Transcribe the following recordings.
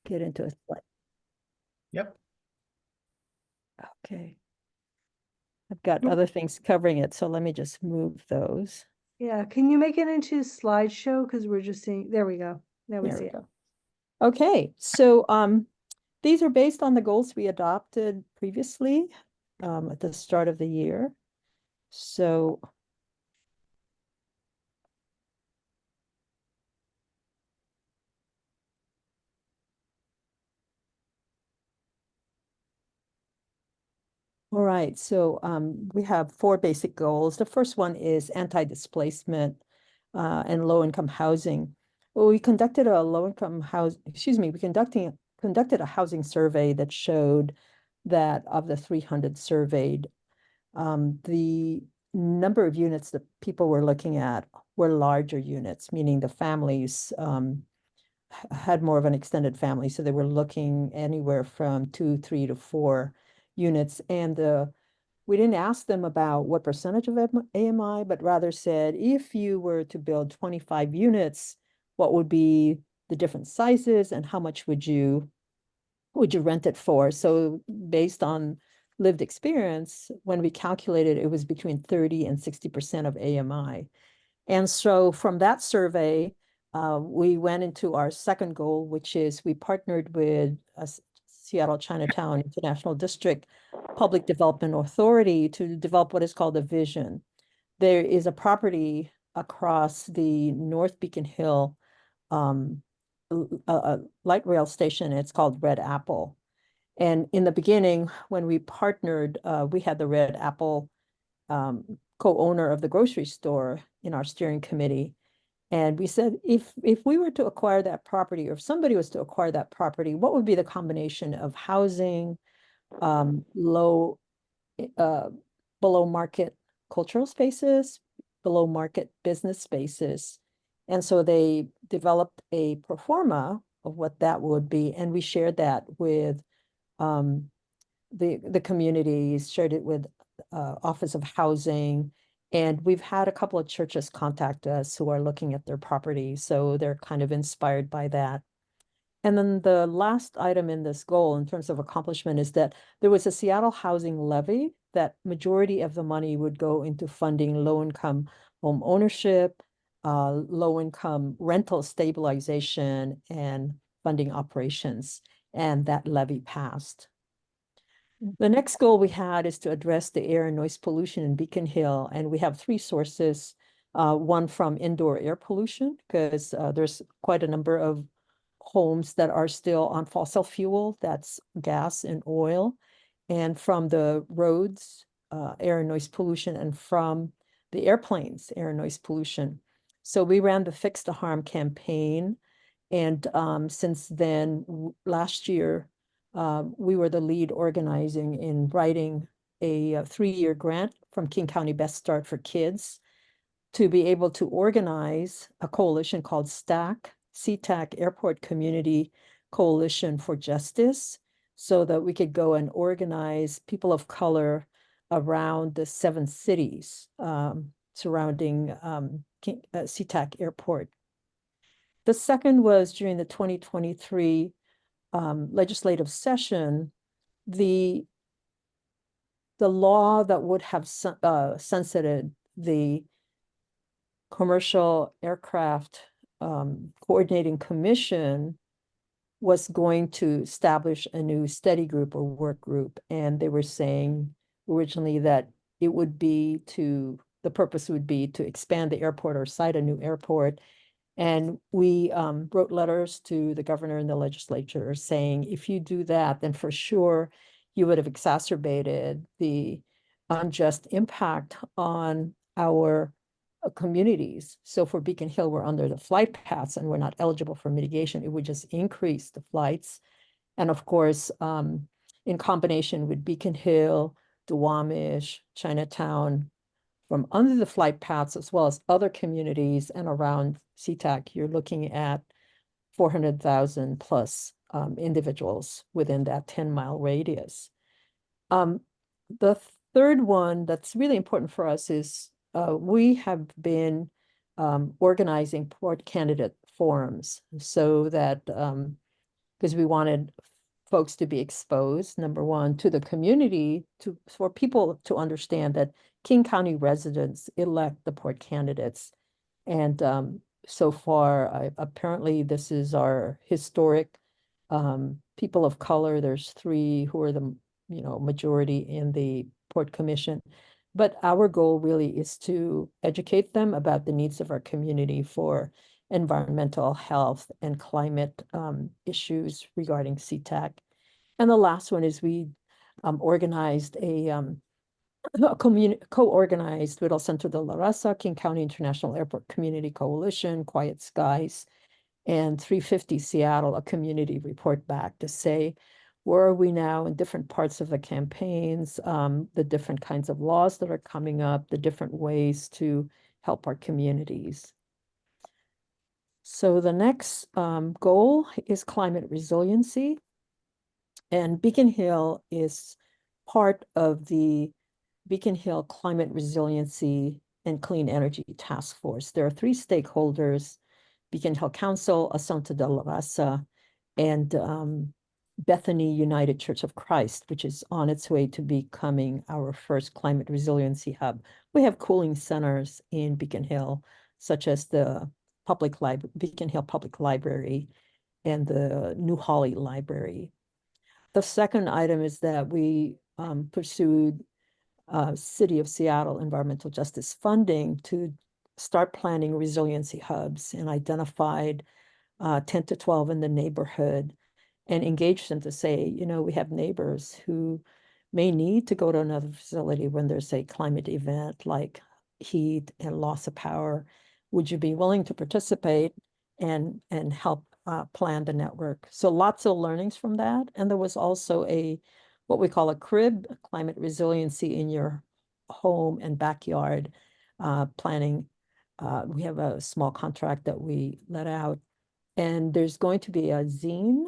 get into a slide. Yep. Okay. I've got other things covering it, so let me just move those. Yeah, can you make it into slideshow? Because we're just seeing, there we go. Now we There see we it. go. Okay, so these are based on the goals we adopted previously at the start of the year. So all right, so we have 4 basic goals. The first one is anti-displacement and low-income housing. Well, we conducted a low-income house, excuse me, we conducted a housing survey that showed that of the 300 surveyed, the number of units that people were looking at were larger units, meaning the families had more of an extended family. So they were looking anywhere from 2, 3 to 4 units. And we didn't ask them about what percentage of AMI, but rather said, if you were to build 25 units, what would be the different sizes and how much would you rent it for? So based on lived experience, when we calculated, it was between 30 and 60% of AMI. And so from that survey, we went into our second goal, which is we partnered with Seattle Chinatown International District Public Development Authority to develop what is called a vision. There is a property across the North Beacon Hill a light rail station. It's called Red Apple. And in the beginning, when we partnered, we had the Red Apple co-owner of the grocery store in our steering committee. And we said, if we were to acquire that property, or if somebody was to acquire that property, what would be the combination of housing, low, below market cultural spaces, below market business spaces? And so they developed a pro forma of what that would be. And we shared that with the communities, shared it with Office of Housing. And we've had a couple of churches contact us who are looking at their property. So they're kind of inspired by that. And then the last item in this goal in terms of accomplishment is that there was a Seattle housing levy that majority of the money would go into funding low-income home ownership, low-income rental stabilization, and funding operations. And that levy passed. The next goal we had is to address the air and noise pollution in Beacon Hill. And we have 3 sources, one from indoor air pollution, because there's quite a number of homes that are still on fossil fuel, that's gas and oil, and from the roads, air and noise pollution, and from the airplanes, air and noise pollution. So we ran the Fix the Harm campaign. And since then, last year, we were the lead organizing in writing a 3-year grant from King County Best Start for Kids to be able to organize a coalition called STAC Airport Community Coalition for Justice, so that we could go and organize people of color around the 7 cities surrounding SeaTac Airport. The second was during the 2023 legislative session, the law that would have sunsetted the Commercial Aircraft Coordinating Commission was going to establish a new study group or work group. And they were saying originally that it would be the purpose would be to expand the airport or site a new airport. And we wrote letters to the governor and the legislature saying, if you do that, then for sure you would have exacerbated the unjust impact on our communities. So for Beacon Hill, we're under the flight paths and we're not eligible for mitigation. It would just increase the flights. And of course, in combination with Beacon Hill, Duwamish, Chinatown, from under the flight paths, as well as other communities and around SeaTac, you're looking at 400,000 plus individuals within that 10-mile radius. The third one that's really important for us is we have been organizing port candidate forums so that because we wanted folks to be exposed, number one, to the community, for people to understand that King County residents elect the port candidates. And so far, apparently this is our historic people of color. There's three who are the majority in the Port Commission. But our goal really is to educate them about the needs of our community for environmental health and climate issues regarding CTAC. And the last one is we organized a co-organized with El Centro de la Raza, King County International Airport Community Coalition, Quiet Skies, and 350 Seattle, a community report back to say, where are we now in different parts of the campaigns, the different kinds of laws that are coming up, the different ways to help our communities. So the next goal is climate resiliency. And Beacon Hill is part of the Beacon Hill Climate Resiliency and Clean Energy Task Force. There are three stakeholders: Beacon Hill Council, Assunta de la Raza, and Bethany United Church of Christ, which is on its way to becoming our first climate resiliency hub. We have cooling centers in Beacon Hill, such as the Beacon Hill Public Library and the New Holly Library. The second item is that we pursued City of Seattle environmental justice funding to start planning resiliency hubs, and identified 10 to 12 in the neighborhood and engaged them to say, we have neighbors who may need to go to another facility when there's a climate event like heat and loss of power. Would you be willing to participate and help plan the network? So lots of learnings from that. And there was also what we call a crib, climate resiliency in your home and backyard planning. We have a small contract that we let out, and there's going to be a zine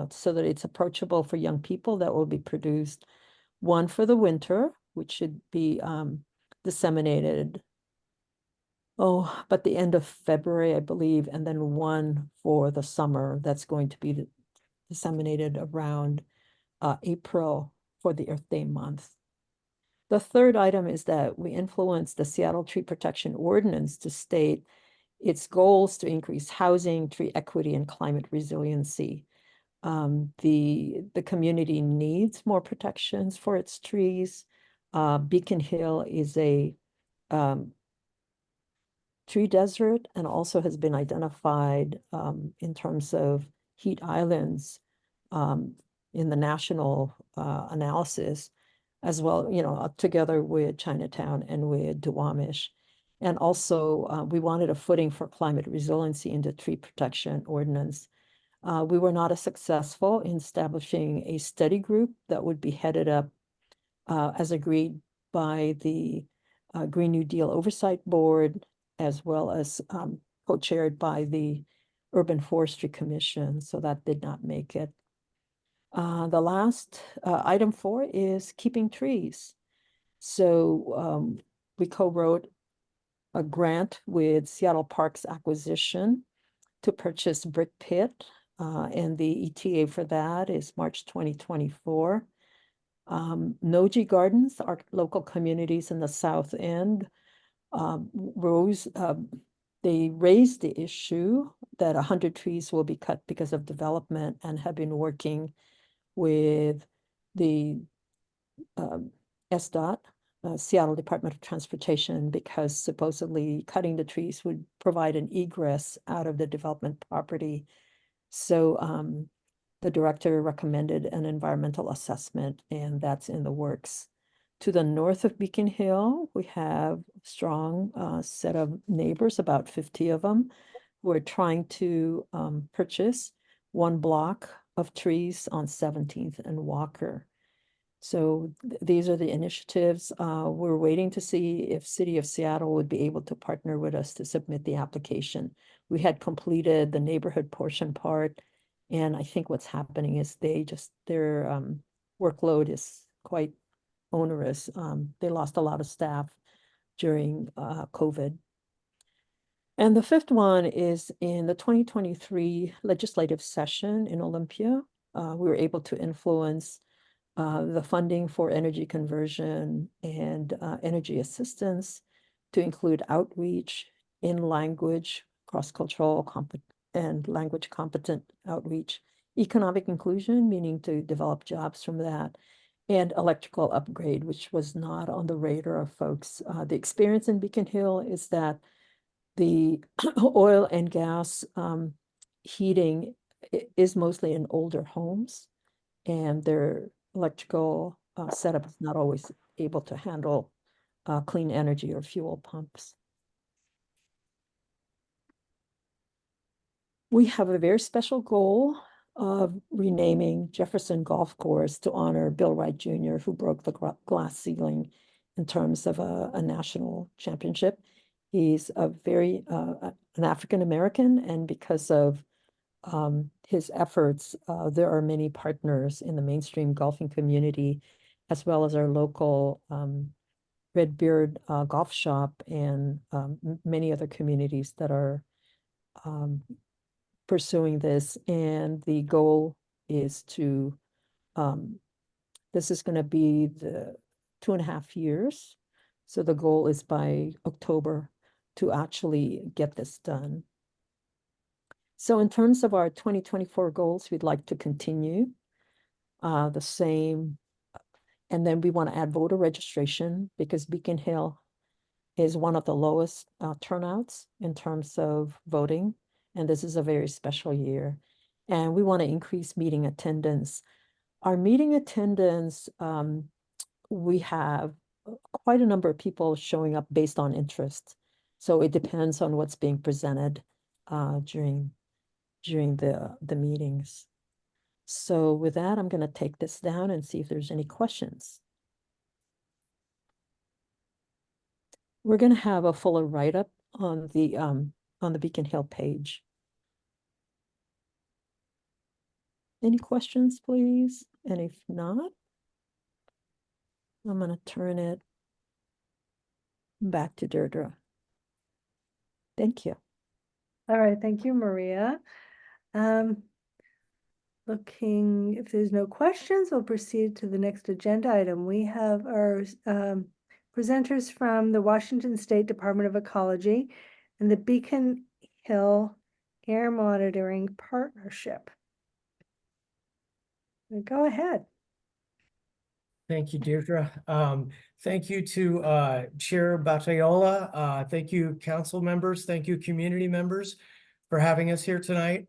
so that it's approachable for young people that will be produced. One for the winter, which should be disseminated, but the end of February, I believe, and then one for the summer that's going to be disseminated around April for the Earth Day month. The third item is that we influenced the Seattle Tree Protection Ordinance to state its goals to increase housing, tree equity, and climate resiliency. The community needs more protections for its trees. Beacon Hill is a tree desert and also has been identified in terms of heat islands in the national analysis, as well, together with Chinatown and with Duwamish. And also, we wanted a footing for climate resiliency in the tree protection ordinance. We were not as successful in establishing a study group that would be headed up as agreed by the Green New Deal Oversight Board, as well as co-chaired by the Urban Forestry Commission. So that did not make it. The last item 4 is keeping trees. So we co-wrote a grant with Seattle Parks Acquisition to purchase Brick Pit, and the ETA for that is March 2024. Noji Gardens, our local communities in the South End, they raised the issue that 100 trees will be cut because of development, and have been working with the SDOT, Seattle Department of Transportation, because supposedly cutting the trees would provide an egress out of the development property. So the director recommended an environmental assessment, and that's in the works. To the north of Beacon Hill, we have a strong set of neighbors, about 50 of them, who are trying to purchase one block of trees on 17th and Walker. So these are the initiatives. We're waiting to see if City of Seattle would be able to partner with us to submit the application. We had completed the neighborhood portion part, and I think what's happening is their workload is quite onerous. They lost a lot of staff during COVID. And the fifth one is in the 2023 legislative session in Olympia. We were able to influence the funding for energy conversion and energy assistance to include outreach in language, cross-cultural and language competent outreach, economic inclusion, meaning to develop jobs from that, and electrical upgrade, which was not on the radar of folks. The experience in Beacon Hill is that the oil and gas heating is mostly in older homes, and their electrical setup is not always able to handle clean energy or fuel pumps. We have a very special goal of renaming Jefferson Golf Course to honor Bill Wright Jr., who broke the glass ceiling in terms of a national championship. He's a very an African American, and because of his efforts, there are many partners in the mainstream golfing community, as well as our local Redbeard Golf Shop and many other communities that are pursuing this. And the goal is to, this is going to be the 2.5 years. So the goal is by October to actually get this done. So in terms of our 2024 goals, we'd like to continue the same. And then we want to add voter registration because Beacon Hill is one of the lowest turnouts in terms of voting. And this is a very special year. And we want to increase meeting attendance. Our meeting attendance, we have quite a number of people showing up based on interest. So it depends on what's being presented during the meetings. So with that, I'm going to take this down and see if there's any questions. We're going to have a fuller write-up on the Beacon Hill page. Any questions, please? And if not, I'm going to turn it back to Deirdre. Thank you. All right, thank you, Maria. Looking, if there's no questions, we'll proceed to the next agenda item. We have our presenters from the Washington State Department of Ecology and the Beacon Hill Air Monitoring Partnership. Go ahead. Thank you, Deirdre. Thank you to Chair Batiola. Thank you, council members. Thank you, community members, for having us here tonight.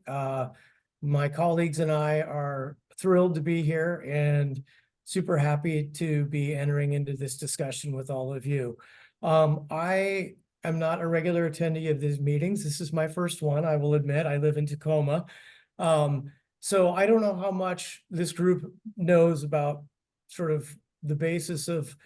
My colleagues and I are thrilled to be here and super happy to be entering into this discussion with all of you. I am not a regular attendee of these meetings. This is my first one, I will admit. I live in Tacoma. So I don't know how much this group knows about sort of the basis of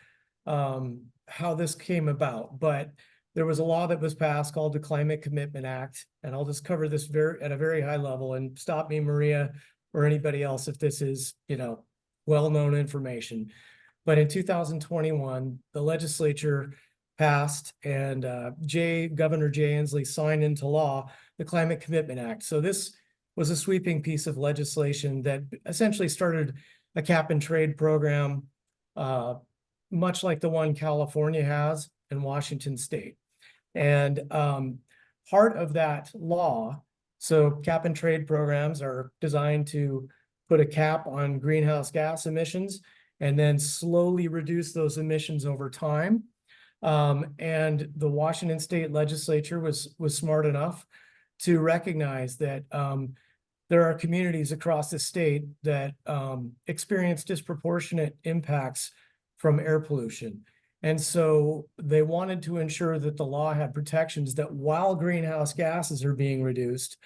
how this came about, but there was a law that was passed called the Climate Commitment Act, and I'll just cover this at a very high level, and stop me, Maria, or anybody else if this is, well-known information. But in 2021, the legislature passed and Governor Jay Inslee signed into law the Climate Commitment Act. So this was a sweeping piece of legislation that essentially started a cap and trade program, much like the one California has in Washington State. And part of that law, so cap and trade programs are designed to put a cap on greenhouse gas emissions and then slowly reduce those emissions over time. And the Washington State legislature was smart enough to recognize that there are communities across the state that experience disproportionate impacts from air pollution. And so they wanted to ensure that the law had protections that while greenhouse gases are being reduced,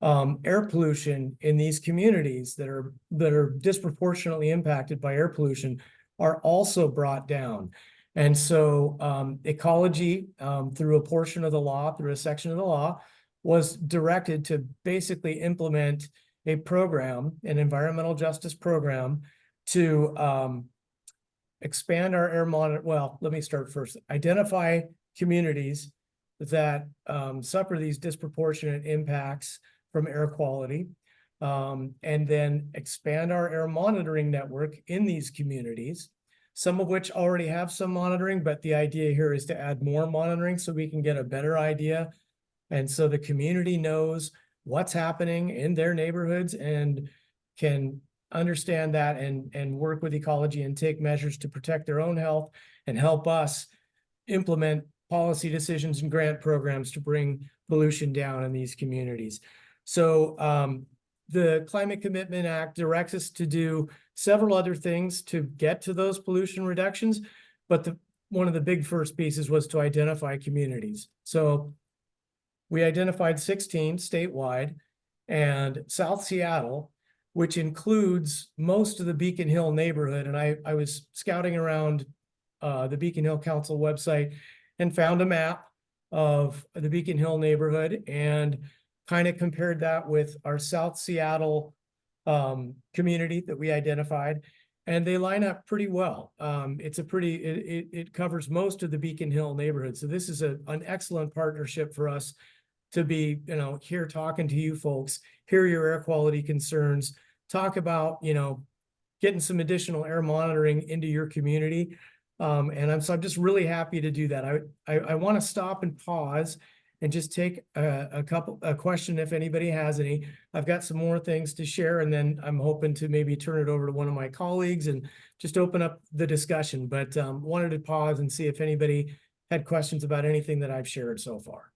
air pollution in these communities that are disproportionately impacted by air pollution are also brought down. And so Ecology, through a portion of the law, through a section of the law, was directed to basically implement a program, an environmental justice program, to expand our air monitor. Well, let me start first. Identify communities that suffer these disproportionate impacts from air quality, and then expand our air monitoring network in these communities, some of which already have some monitoring, but the idea here is to add more monitoring so we can get a better idea. And so the community knows what's happening in their neighborhoods and can understand that and work with Ecology and take measures to protect their own health and help us implement policy decisions and grant programs to bring pollution down in these communities. So the Climate Commitment Act directs us to do several other things to get to those pollution reductions, but one of the big first pieces was to identify communities. So we identified 16 statewide, and South Seattle, which includes most of the Beacon Hill neighborhood. And I was scouting around the Beacon Hill Council website and found a map of the Beacon Hill neighborhood and kind of compared that with our South Seattle community that we identified, and they line up pretty well. It covers most of the Beacon Hill neighborhood. So this is an excellent partnership for us to be, here talking to you folks, hear your air quality concerns, talk about, getting some additional air monitoring into your community. And I'm just really happy to do that. I want to stop and pause and just take a question if anybody has any. I've got some more things to share, and then I'm hoping to maybe turn it over to one of my colleagues and just open up the discussion. But wanted to pause and see if anybody had questions about anything that I've shared so far.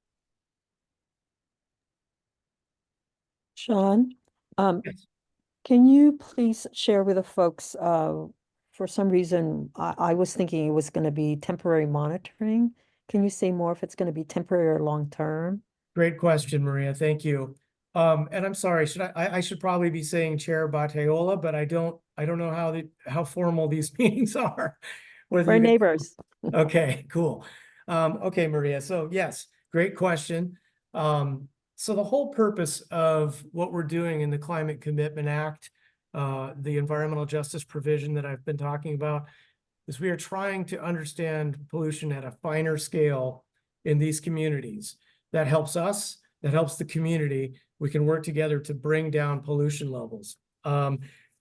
Sean, Yes. can you please share with the folks, for some reason, I was thinking it was going to be temporary monitoring. Can you say more if it's going to be temporary or long-term? Great question, Maria. Thank you. And I'm sorry, I should probably be saying Chair Batayola, but I don't know how formal these meetings are. Whether We're you neighbors. Okay, cool. Okay, Maria. So yes, great question. So the whole purpose of what we're doing in the Climate Commitment Act, the environmental justice provision that I've been talking about, is we are trying to understand pollution at a finer scale in these communities. That helps us, that helps the community. We can work together to bring down pollution levels.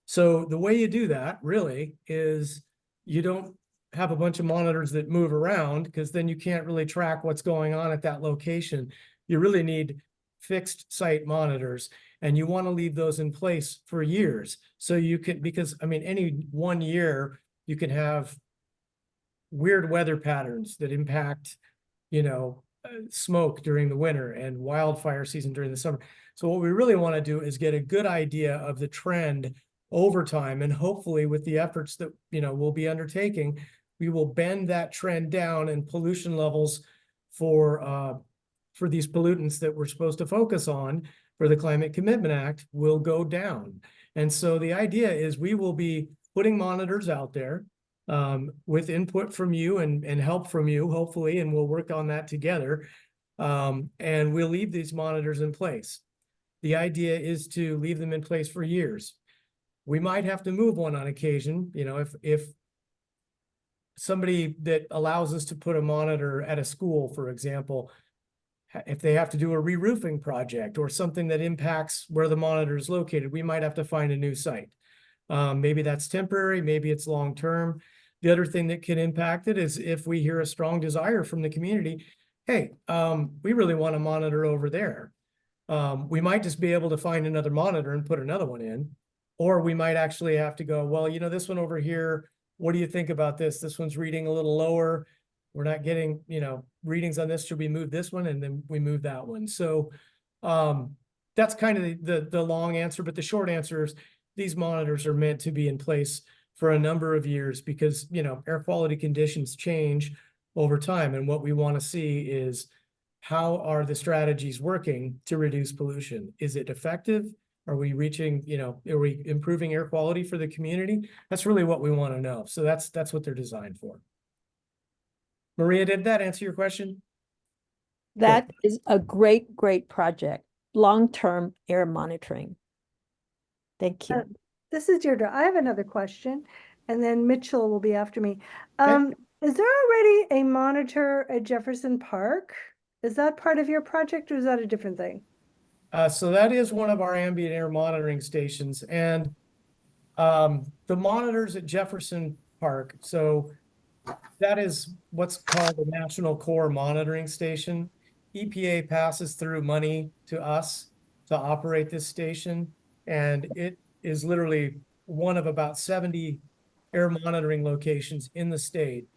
So the way you do that really is you don't have a bunch of monitors that move around, because then you can't really track what's going on at that location. You really need fixed site monitors, and you want to leave those in place for years. So you can, because any one year you can have weird weather patterns that impact, smoke during the winter and wildfire season during the summer. So what we really want to do is get a good idea of the trend over time, and hopefully with the efforts that, we'll be undertaking, we will bend that trend down, and pollution levels for these pollutants that we're supposed to focus on for the Climate Commitment Act will go down. And so the idea is we will be putting monitors out there with input from you and help from you, hopefully, and we'll work on that together. And we'll leave these monitors in place. The idea is to leave them in place for years. We might have to move one on occasion, if somebody that allows us to put a monitor at a school, for example, if they have to do a re-roofing project or something that impacts where the monitor is located, we might have to find a new site. Maybe that's temporary, maybe it's long-term. The other thing that can impact it is if we hear a strong desire from the community, hey, we really want to monitor over there. We might just be able to find another monitor and put another one in, or we might actually have to go, well, this one over here, what do you think about this? This one's reading a little lower. We're not getting, readings on this. Should we move this one? And then we move that one. So that's kind of the long answer, but the short answer is these monitors are meant to be in place for a number of years, because, air quality conditions change over time. And what we want to see is, how are the strategies working to reduce pollution? Is it effective? Are we reaching, are we improving air quality for the community? That's really what we want to know. So that's what they're designed for. Maria, did that answer your question? That is a great, great project. Long-term air monitoring. Thank you. This is Deirdre. I have another question, and then Mitchell will be after me. Is there already a monitor at Jefferson Park? Is that part of your project or is that a different thing? So that is one of our ambient air monitoring stations, and the monitors at Jefferson Park. So that is what's called a National Core Monitoring Station. EPA passes through money to us to operate this station, and it is literally one of about 70 air monitoring locations in the state.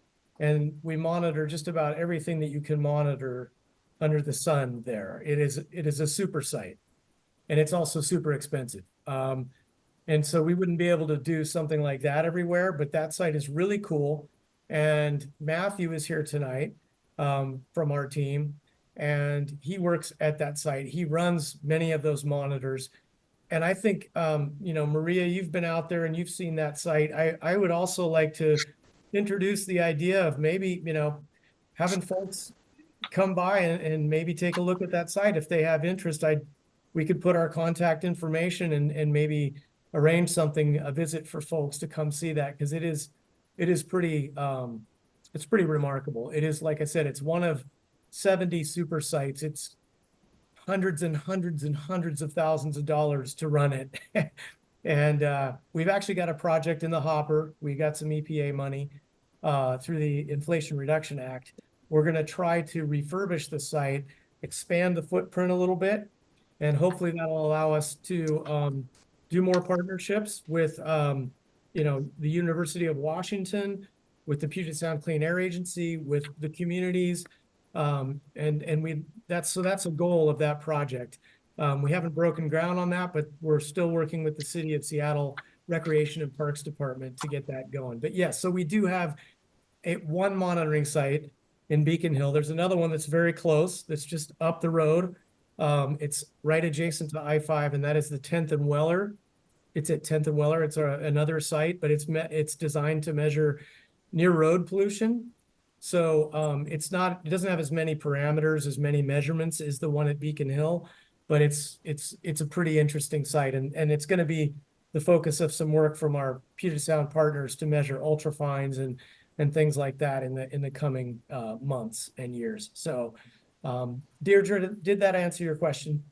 And we monitor just about everything that you can monitor under the sun there. It is a super site, and it's also super expensive. And so we wouldn't be able to do something like that everywhere, but that site is really cool. And Matthew is here tonight from our team, and he works at that site. He runs many of those monitors. And I think, Maria, you've been out there and you've seen that site. I would also like to introduce the idea of maybe, having folks come by and maybe take a look at that site if they have interest. We could put our contact information and maybe arrange something, a visit for folks to come see that, because it is pretty it's pretty remarkable. It is, like I said, it's one of 70 super sites. It's hundreds and hundreds and hundreds of thousands of dollars to run it. And we've actually got a project in the hopper. We got some EPA money through the Inflation Reduction Act. We're going to try to refurbish the site, expand the footprint a little bit, and hopefully that'll allow us to do more partnerships with the University of Washington, with the Puget Sound Clean Air Agency, with the communities. That's a goal of that project. We haven't broken ground on that, but we're still working with the City of Seattle Recreation and Parks Department to get that going. But yes, so we do have one monitoring site in Beacon Hill. There's another one that's very close, that's just up the road. It's right adjacent to I-5, and that is the 10th and Weller. It's at 10th and Weller. It's another site, but it's designed to measure near road pollution. So it doesn't have as many parameters, as many measurements as the one at Beacon Hill, but it's a pretty interesting site, and it's going to be the focus of some work from our Puget Sound partners to measure ultrafines and things like that in the coming months and years. So Deirdre, did that answer your question?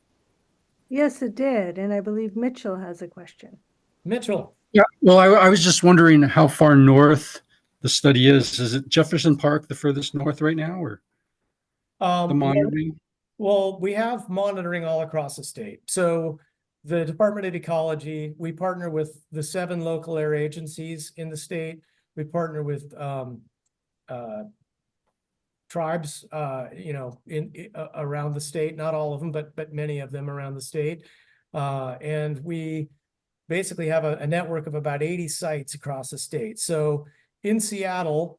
Yes, it did. And I believe Mitchell has a question. Mitchell. Yeah, well, I was just wondering how far north the study is. Is it Jefferson Park, the furthest north right now, or the monitoring? Well, we have monitoring all across the state. So the Department of Ecology, we partner with the 7 local air agencies in the state. We partner with tribes, around the state, not all of them, but many of them around the state. And we basically have a network of about 80 sites across the state. So in Seattle,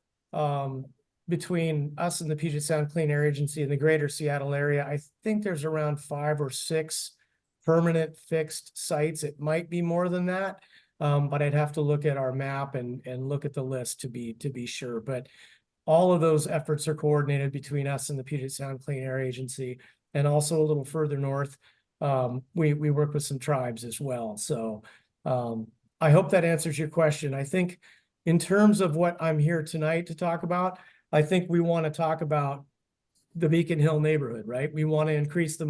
between us and the Puget Sound Clean Air Agency in the greater Seattle area, I think there's around 5 or 6 permanent fixed sites. It might be more than that, but I'd have to look at our map and look at the list to be sure. But all of those efforts are coordinated between us and the Puget Sound Clean Air Agency, and also a little further north, we work with some tribes as well. So I hope that answers your question. I think in terms of what I'm here tonight to talk about, I think we want to talk about the Beacon Hill neighborhood, right? We want to increase the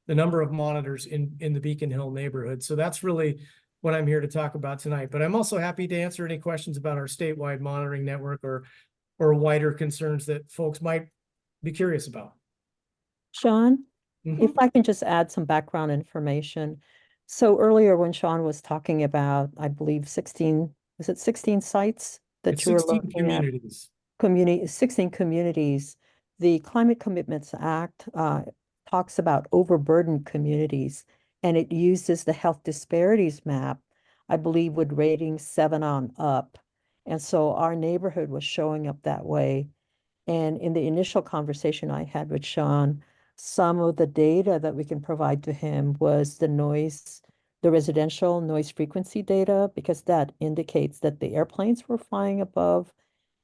number of monitors in the Beacon Hill neighborhood. So that's really what I'm here to talk about tonight. But I'm also happy to answer any questions about our statewide monitoring network or wider concerns that folks might be curious about. Sean, if I can just add some background information. So earlier when Sean was talking about, I believe 16 sites that It's you were 16 looking at? communities. 16 communities. The Climate Commitments Act talks about overburdened communities, and it uses the health disparities map, I believe, with rating 7 on up. And so our neighborhood was showing up that way. And in the initial conversation I had with Sean, some of the data that we can provide to him was the residential noise frequency data, because that indicates that the airplanes were flying above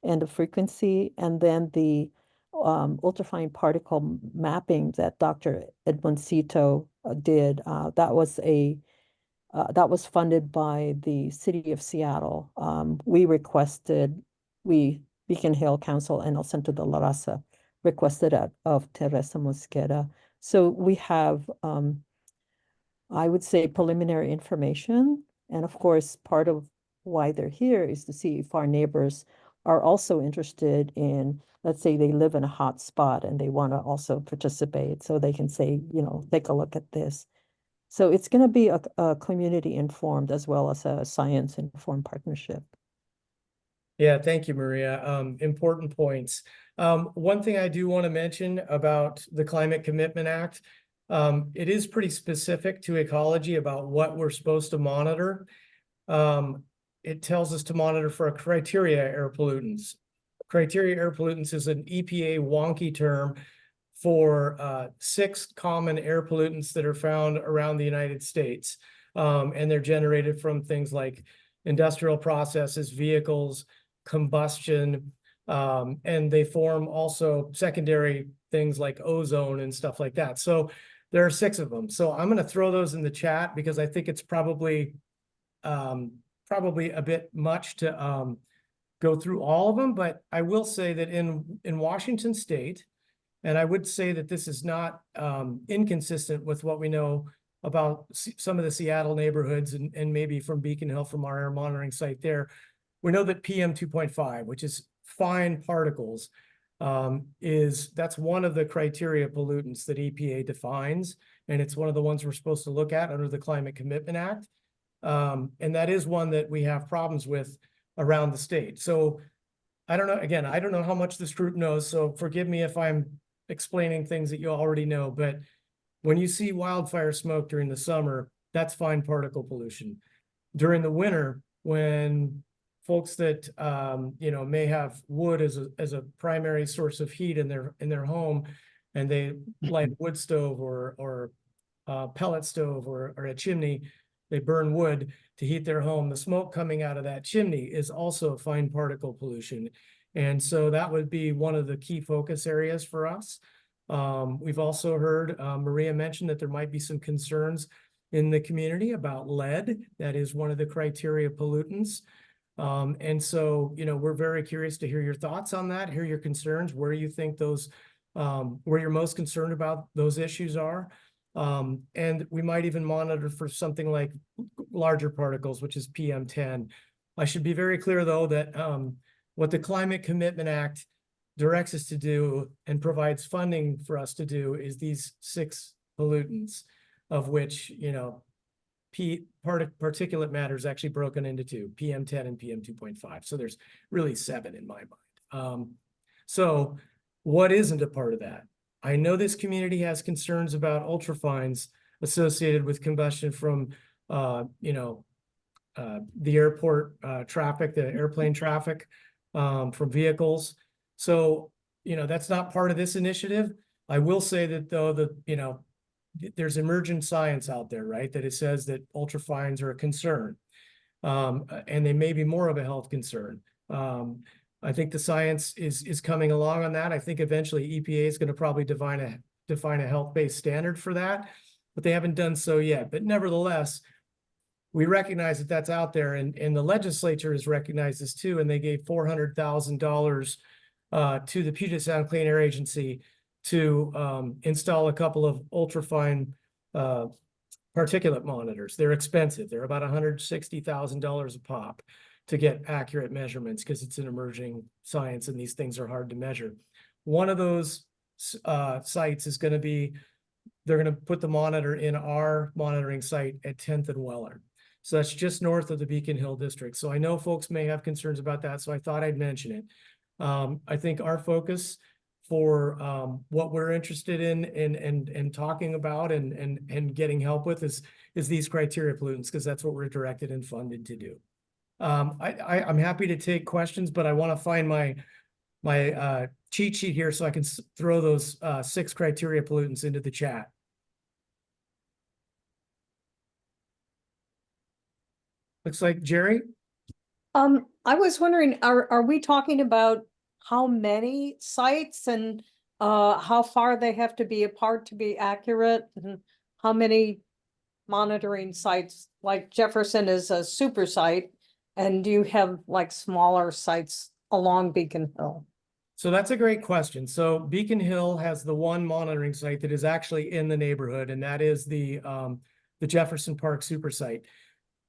and the frequency, and then the ultrafine particle mapping that Dr. Edmoncito did. That was funded by the City of Seattle. Beacon Hill Council and El Centro de la Raza requested out of Teresa Mosqueda. So we have, I would say, preliminary information. And of course, part of why they're here is to see if our neighbors are also interested in, let's say they live in a hot spot and they want to also participate, so they can say, take a look at this. So it's going to be a community informed as well as a science informed partnership. Yeah, thank you, Maria. Important points. One thing I do want to mention about the Climate Commitment Act, it is pretty specific to ecology about what we're supposed to monitor. It tells us to monitor for criteria air pollutants. Criteria air pollutants is an EPA wonky term for 6 common air pollutants that are found around the United States. And they're generated from things like industrial processes, vehicles, combustion, and they form also secondary things like ozone and stuff like that. So there are 6 of them. So I'm going to throw those in the chat because I think it's probably a bit much to go through all of them. But I will say that in Washington State, and I would say that this is not inconsistent with what we know about some of the Seattle neighborhoods and maybe from Beacon Hill from our air monitoring site there. We know that PM 2.5, which is fine particles, that's one of the criteria pollutants that EPA defines. And it's one of the ones we're supposed to look at under the Climate Commitment Act. And that is one that we have problems with around the state. So I don't know, again, I don't know how much this group knows, so forgive me if I'm explaining things that you already know, but when you see wildfire smoke during the summer, that's fine particle pollution. During the winter, when folks that may have wood as a primary source of heat in their home, and they light a wood stove or pellet stove or a chimney, they burn wood to heat their home. The smoke coming out of that chimney is also fine particle pollution. And so that would be one of the key focus areas for us. We've also heard Maria mention that there might be some concerns in the community about lead. That is one of the criteria pollutants. And so, we're very curious to hear your thoughts on that, hear your concerns, where you think those, where you're most concerned about those issues are. And we might even monitor for something like larger particles, which is PM10. I should be very clear, though, that what the Climate Commitment Act directs us to do and provides funding for us to do is these 6 pollutants, of which, particulate matter is actually broken into 2, PM10 and PM2.5. So there's really 7 in my mind. So what isn't a part of that? I know this community has concerns about ultrafines associated with combustion from, the airport traffic, the airplane traffic from vehicles. So, that's not part of this initiative. I will say that, though, there's emergent science out there, right, that it says that ultrafines are a concern, and they may be more of a health concern. I think the science is coming along on that. I think eventually EPA is going to probably define a health-based standard for that, but they haven't done so yet. But nevertheless, we recognize that that's out there, and the legislature has recognized this too, and they gave $400,000 to the Puget Sound Clean Air Agency to install a couple of ultrafine particulate monitors. They're expensive. They're about $160,000 a pop to get accurate measurements because it's an emerging science and these things are hard to measure. One of those sites is going to be, they're going to put the monitor in our monitoring site at 10th and Weller. So that's just north of the Beacon Hill district. So I know folks may have concerns about that, so I thought I'd mention it. I think our focus for what we're interested in and talking about and getting help with is these criteria pollutants, because that's what we're directed and funded to do. I'm happy to take questions, but I want to find my cheat sheet here so I can throw those 6 criteria pollutants into the chat. Looks like Jerry? I was wondering, are we talking about how many sites and how far they have to be apart to be accurate? And how many monitoring sites, like Jefferson is a super site, and do you have like smaller sites along Beacon Hill? So that's a great question. So Beacon Hill has the one monitoring site that is actually in the neighborhood, and that is the Jefferson Park super site.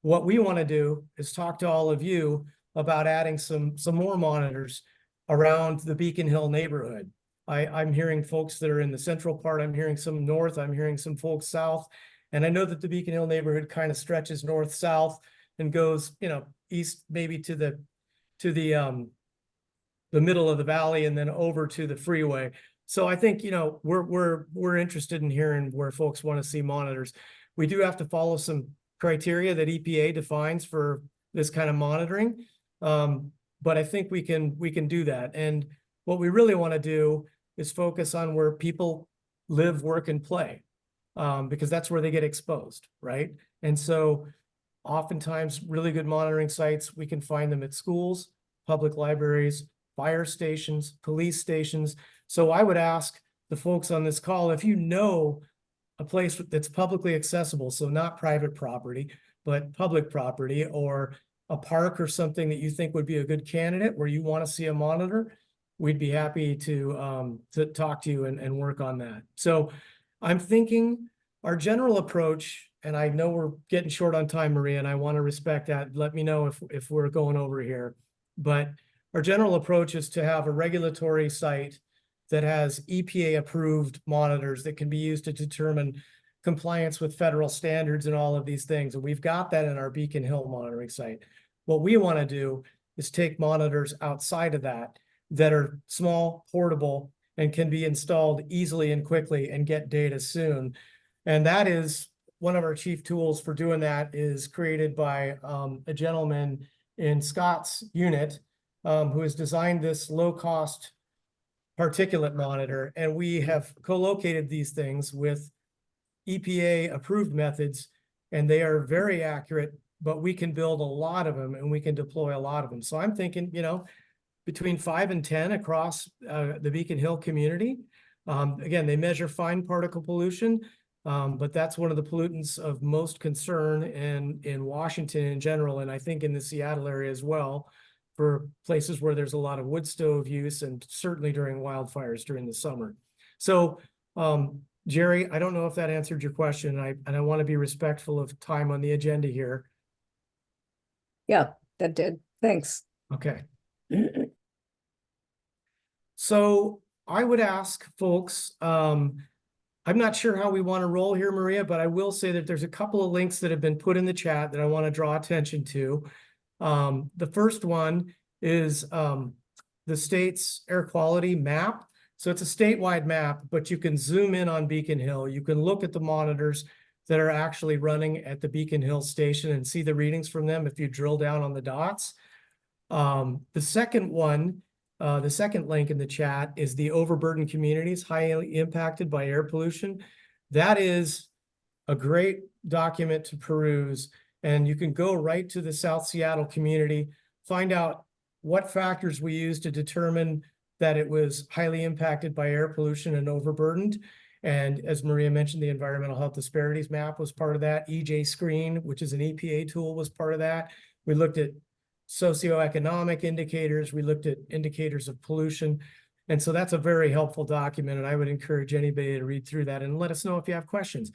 What we want to do is talk to all of you about adding some more monitors around the Beacon Hill neighborhood. I'm hearing folks that are in the central part. I'm hearing some north. I'm hearing some folks south. And I know that the Beacon Hill neighborhood kind of stretches north-south and goes, you know, east maybe to the middle of the valley and then over to the freeway. So I think, you know, we're interested in hearing where folks want to see monitors. We do have to follow some criteria that EPA defines for this kind of monitoring. But I think we can do that. And what we really want to do is focus on where people live, work, and play, because that's where they get exposed, right? And so oftentimes really good monitoring sites, we can find them at schools, public libraries, fire stations, police stations. So I would ask the folks on this call, if you know a place that's publicly accessible, so not private property, but public property, or a park or something that you think would be a good candidate where you want to see a monitor, we'd be happy to talk to you and work on that. So I'm thinking our general approach, and I know we're getting short on time, Maria, and I want to respect that. Let me know if we're going over here. But our general approach is to have a regulatory site that has EPA-approved monitors that can be used to determine compliance with federal standards and all of these things. And we've got that in our Beacon Hill monitoring site. What we want to do is take monitors outside of that are small, portable, and can be installed easily and quickly and get data soon. And that is one of our chief tools for doing that is created by a gentleman in Scott's unit who has designed this low-cost particulate monitor. And we have co-located these things with EPA-approved methods, and they are very accurate, but we can build a lot of them and we can deploy a lot of them. So I'm thinking, you know, between 5 and 10 across the Beacon Hill community. Again, they measure fine particle pollution, but that's one of the pollutants of most concern in Washington in general, and I think in the Seattle area as well, for places where there's a lot of wood stove use and certainly during wildfires during the summer. So, Jerry, I don't know if that answered your question, and I want to be respectful of time on the agenda here. Yeah, that did. Thanks. Okay. So I would ask folks, I'm not sure how we want to roll here, Maria, but I will say that there's a couple of links that have been put in the chat that I want to draw attention to. The first one is the state's air quality map. So it's a statewide map, but you can zoom in on Beacon Hill. You can look at the monitors that are actually running at the Beacon Hill station and see the readings from them if you drill down on the dots. The second one, the second link in the chat is the overburdened communities highly impacted by air pollution. That is a great document to peruse, and you can go right to the South Seattle community, find out what factors we use to determine that it was highly impacted by air pollution and overburdened. And as Maria mentioned, the environmental health disparities map was part of that. EJ Screen, which is an EPA tool, was part of that. We looked at socioeconomic indicators. We looked at indicators of pollution. And so that's a very helpful document. And I would encourage anybody to read through that and let us know if you have questions.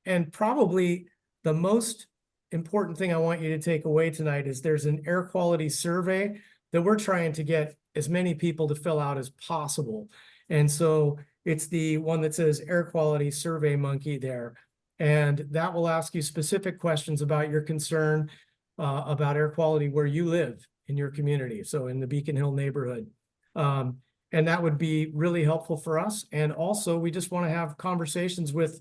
And probably the most important thing I want you to take away tonight is there's an air quality survey that we're trying to get as many people to fill out as possible. And so it's the one that says Air Quality Survey Monkey there. And that will ask you specific questions about your concern about air quality where you live in your community. So in the Beacon Hill neighborhood. And that would be really helpful for us. And also we just want to have conversations with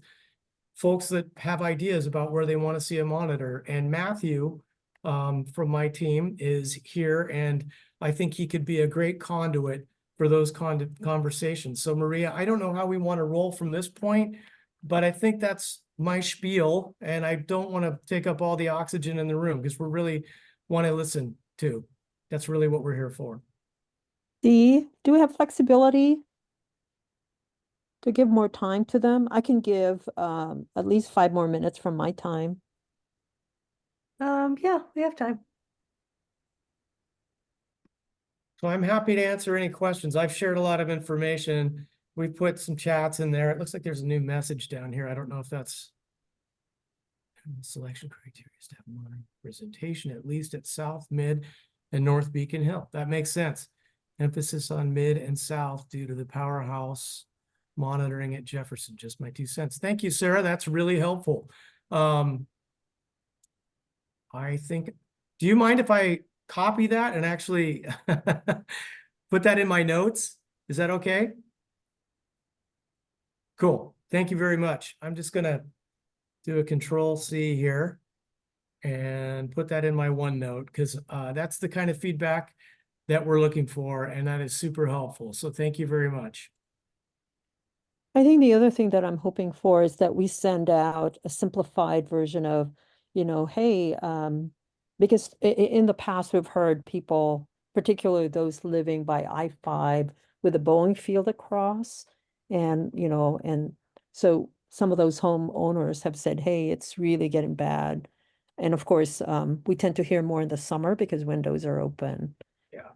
folks that have ideas about where they want to see a monitor. And Matthew from my team is here, and I think he could be a great conduit for those conversations. So Maria, I don't know how we want to roll from this point, but I think that's my spiel, and I don't want to take up all the oxygen in the room because we really want to listen too. That's really what we're here for. Do we have flexibility to give more time to them? I can give at least 5 more minutes from my time. Yeah, we have time. So I'm happy to answer any questions. I've shared a lot of information. We've put some chats in there. It looks like there's a new message down here. I don't know if that's selection criteria is to have monitoring representation, at least at South, Mid, and North Beacon Hill. That makes sense. Emphasis on Mid and South due to the powerhouse monitoring at Jefferson. Just my 2 cents. Thank you, Sarah. That's really helpful. I think, do you mind if I copy that and actually put that in my notes? Is that okay? Cool. Thank you very much. I'm just gonna do a Control-C here and put that in my OneNote because that's the kind of feedback that we're looking for, and that is super helpful. So thank you very much. I think the other thing that I'm hoping for is that we send out a simplified version of, hey, because in the past we've heard people, particularly those living by I-5 with a Boeing field across, and so some of those homeowners have said, hey, it's really getting bad. And of course, we tend to hear more in the summer because windows are open. Yeah.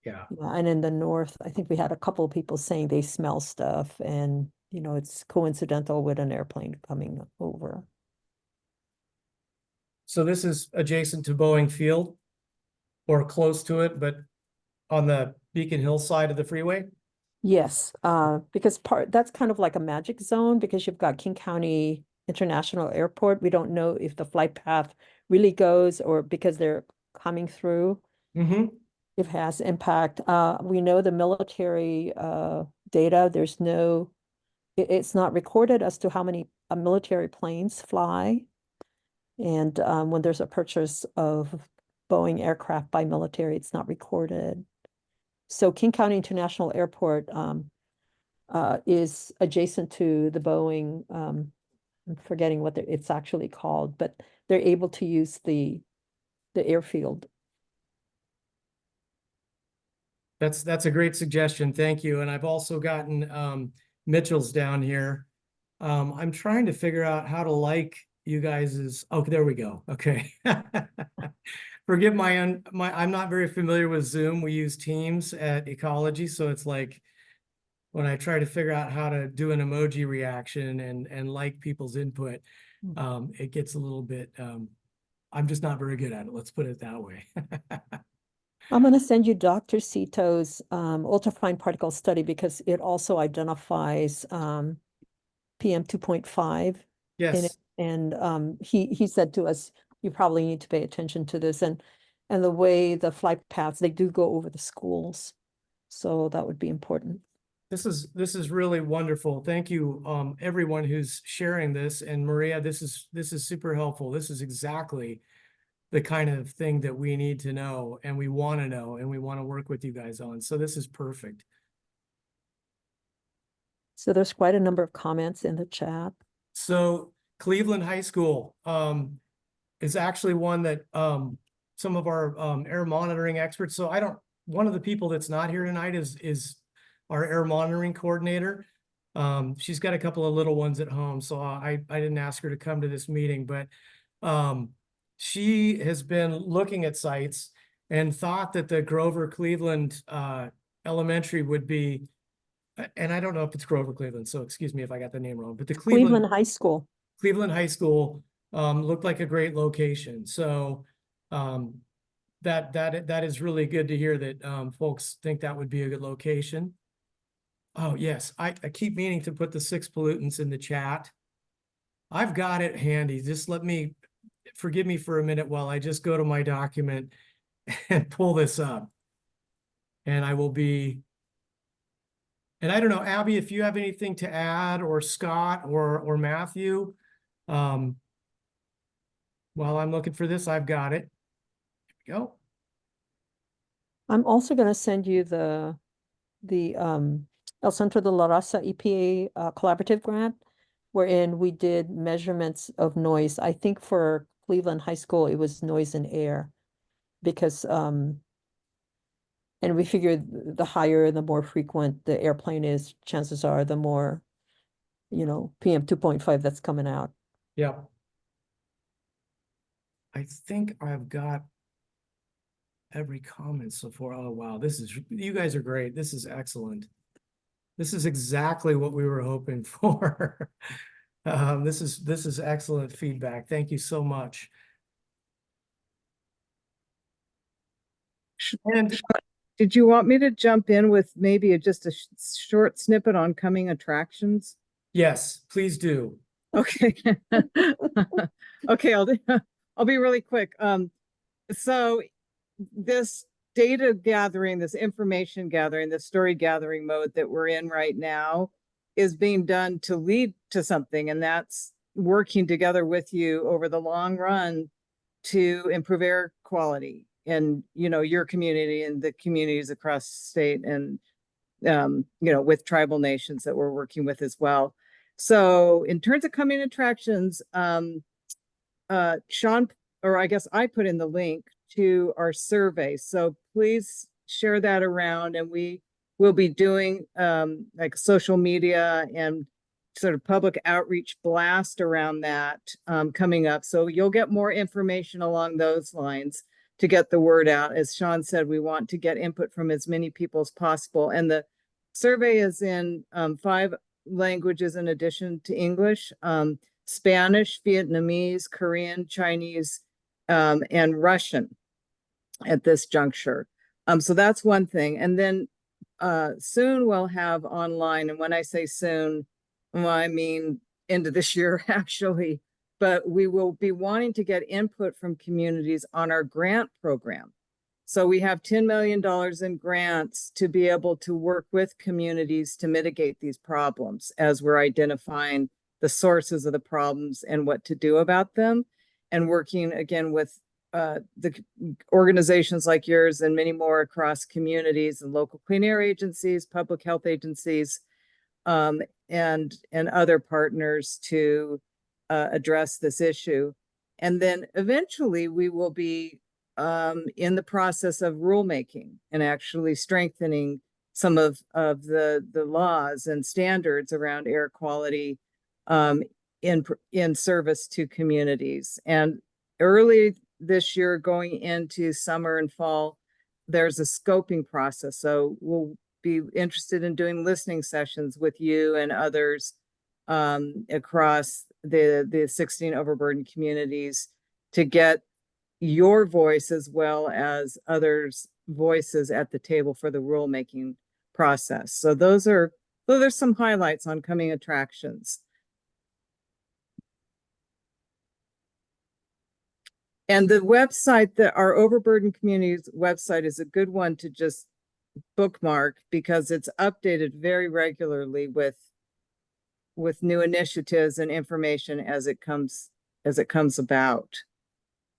Yeah, and in the north, I think we had a couple of people saying they smell stuff and, it's coincidental with an airplane coming over. So this is adjacent to Boeing Field or close to it, but on the Beacon Hill side of the freeway? Yes, because that's kind of like a magic zone because you've got King County International Airport. We don't know if the flight path really goes or because they're coming through. Mm-hmm. It has impact. We know the military data, it's not recorded as to how many military planes fly. And when there's a purchase of Boeing aircraft by military, it's not recorded. So King County International Airport is adjacent to the Boeing, I'm forgetting what it's actually called, but they're able to use the airfield. That's a great suggestion. Thank you. And I've also gotten Mitchell's down here. I'm trying to figure out how to like you guys's. Oh, there we go. Okay. Forgive I'm not very familiar with Zoom. We use Teams at Ecology, so it's like when I try to figure out how to do an emoji reaction and like people's input, it gets a little bit. I'm just not very good at it. Let's put it that way. I'm going to send you Dr. Cito's ultrafine particle study because it also identifies PM 2.5 in it. Yes. And he said to us, you probably need to pay attention to this. And the way the flight paths, they do go over the schools. So that would be important. This is really wonderful. Thank you, everyone who's sharing this. And Maria, this is super helpful. This is exactly the kind of thing that we need to know and we want to know and we want to work with you guys on. So this is perfect. So there's quite a number of comments in the chat. So Cleveland High School is actually one that some of our air monitoring experts. So one of the people that's not here tonight is our air monitoring coordinator. She's got a couple of little ones at home, so I didn't ask her to come to this meeting, but she has been looking at sites and thought that the Grover Cleveland Elementary would be, and I don't know if it's Grover Cleveland, so excuse me if I got the name wrong, but the Cleveland High School. Cleveland High School looked like a great location. So that is really good to hear that folks think that would be a good location. Oh, yes, I keep meaning to put the 6 pollutants in the chat. I've got it handy. Just forgive me for a minute while I just go to my document and pull this up. And I will be, and I don't know, Abby, if you have anything to add, or Scott or Matthew, while I'm looking for this, I've got it. Here we go. I'm also going to send you the El Centro de la Raza EPA collaborative grant, wherein we did measurements of noise. I think for Cleveland High School, it was noise and air because, and we figured the higher, the more frequent the airplane is, chances are the more, PM 2.5 that's coming out. Yeah. I think I've got every comment so far. Oh, wow. You guys are great. This is excellent. This is exactly what we were hoping for. This is excellent feedback. Thank you so much. And Did you want me to jump in with maybe just a short snippet on coming attractions? yes, please do. Okay. Okay, I'll be really quick. So this data gathering, this information gathering, this story gathering mode that we're in right now is being done to lead to something, and that's working together with you over the long run to improve air quality in, your community and the communities across the state, and with tribal nations that we're working with as well. So in terms of coming attractions, Sean, or I guess I put in the link to our survey. So please share that around, and we will be doing like social media and sort of public outreach blast around that coming up. So you'll get more information along those lines to get the word out. As Sean said, we want to get input from as many people as possible. And the survey is in 5 languages in addition to English. Spanish, Vietnamese, Korean, Chinese, and Russian at this juncture. So that's one thing. And then soon we'll have online, and when I say soon, well, I mean into this year actually, but we will be wanting to get input from communities on our grant program. So we have $10 million in grants to be able to work with communities to mitigate these problems as we're identifying the sources of the problems and what to do about them, and working again with the organizations like yours and many more across communities and local clean air agencies, public health agencies, and other partners to address this issue. And then eventually we will be in the process of rulemaking and actually strengthening some of the laws and standards around air quality in service to communities. And early this year, going into summer and fall, there's a scoping process. So we'll be interested in doing listening sessions with you and others across the 16 overburdened communities to get your voice as well as others' voices at the table for the rulemaking process. So those are some highlights on coming attractions. And the website, that our overburdened communities website, is a good one to just bookmark because it's updated very regularly with new initiatives and information as it comes about.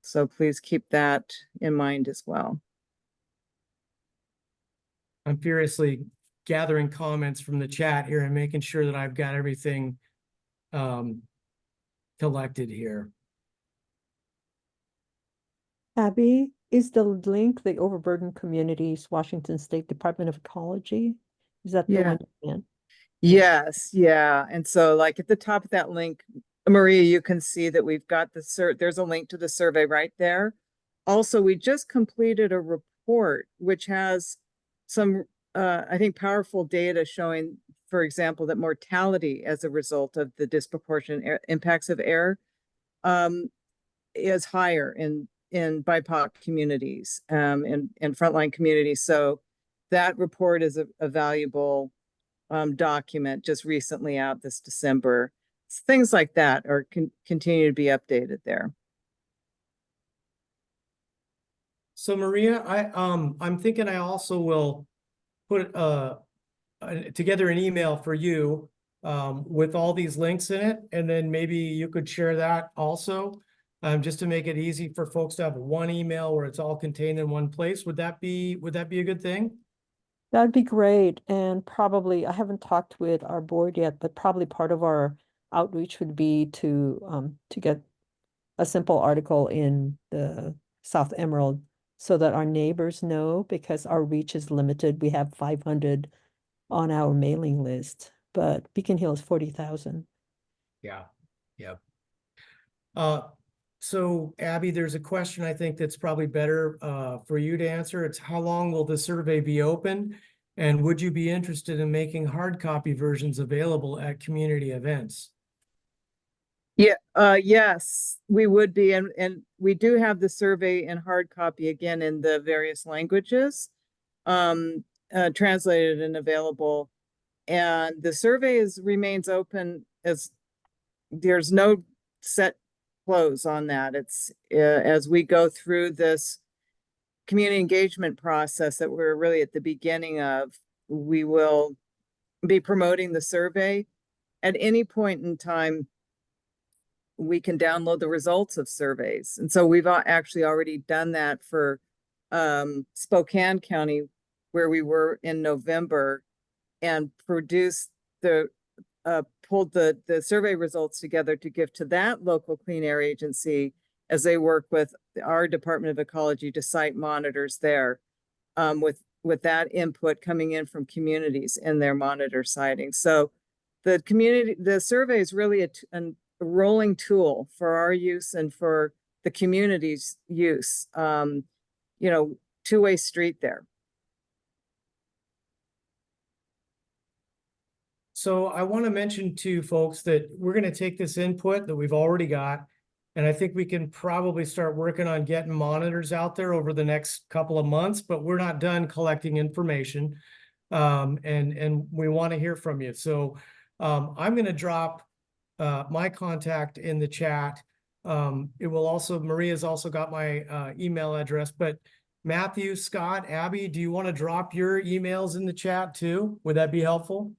So please keep that in mind as well. I'm furiously gathering comments from the chat here and making sure that I've got everything collected here. Abby, is the link the Overburdened Communities, Washington State Department of Ecology? Is that the Yeah. one you're in? Yes, yeah. And so like at the top of that link, Maria, you can see that we've got there's a link to the survey right there. Also, we just completed a report which has some I think powerful data showing, for example, that mortality as a result of the disproportionate impacts of air is higher in BIPOC communities and frontline communities. So that report is a valuable document just recently out this December. Things like that are continue to be updated there. So Maria, I'm thinking I also will put together an email for you with all these links in it, and then maybe you could share that also, just to make it easy for folks to have one email where it's all contained in one place. Would that be a good thing? That'd be great. And probably, I haven't talked with our board yet, but probably part of our outreach would be to get a simple article in the South Emerald so that our neighbors know, because our reach is limited. We have 500 on our mailing list, but Beacon Hill is 40,000. Yeah. So Abby, there's a question I think that's probably better for you to answer. It's how long will the survey be open? And would you be interested in making hard copy versions available at community events? Yeah, yes, we would be, and we do have the survey in hard copy again in the various languages, translated and available. And the survey remains open as there's no set close on that. It's as we go through this community engagement process that we're really at the beginning of, we will be promoting the survey. At any point in time, we can download the results of surveys. And so we've actually already done that for Spokane County, where we were in November, and produced pulled the survey results together to give to that local clean air agency as they work with our Department of Ecology to site monitors there, with that input coming in from communities in their monitor siting. So the survey is really a rolling tool for our use and for the community's use. Two-way street there. So I want to mention to folks that we're going to take this input that we've already got, and I think we can probably start working on getting monitors out there over the next couple of months, but we're not done collecting information. And we want to hear from you. So I'm going to drop my contact in the chat. Maria's also got my email address, but Matthew, Scott, Abby, do you want to drop your emails in the chat too? Would that be helpful?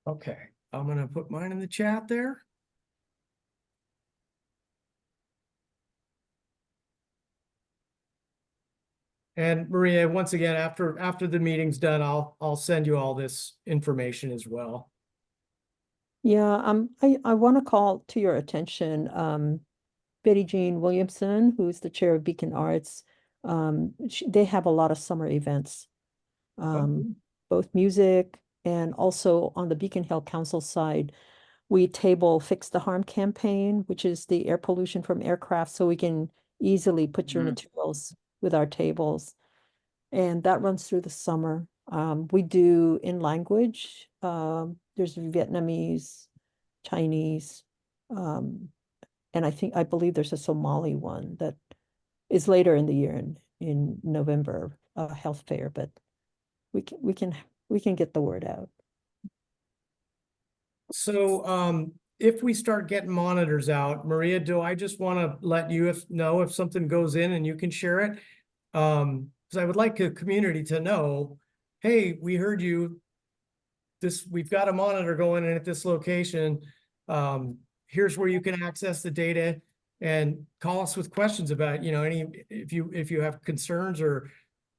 Okay, I'm gonna put mine in the chat there. And Maria, once again, after the meeting's done, I'll send you all this information as well. Yeah, I want to call to your attention, Betty Jean Williamson, who's the chair of Beacon Arts. They have a lot of summer events, both music and also on the Beacon Hill Council side, we table Fix the Harm campaign, which is the air pollution from aircraft, so we can easily put your materials with our tables. And that runs through the summer. We do in language. There's Vietnamese, Chinese, and I believe there's a Somali one that is later in the year in November, health fair, but we can get the word out. So if we start getting monitors out, Maria, do I just want to let you know if something goes in and you can share it? Because I would like a community to know, hey, we heard you. We've got a monitor going in at this location. Here's where you can access the data, and call us with questions about, if you have concerns or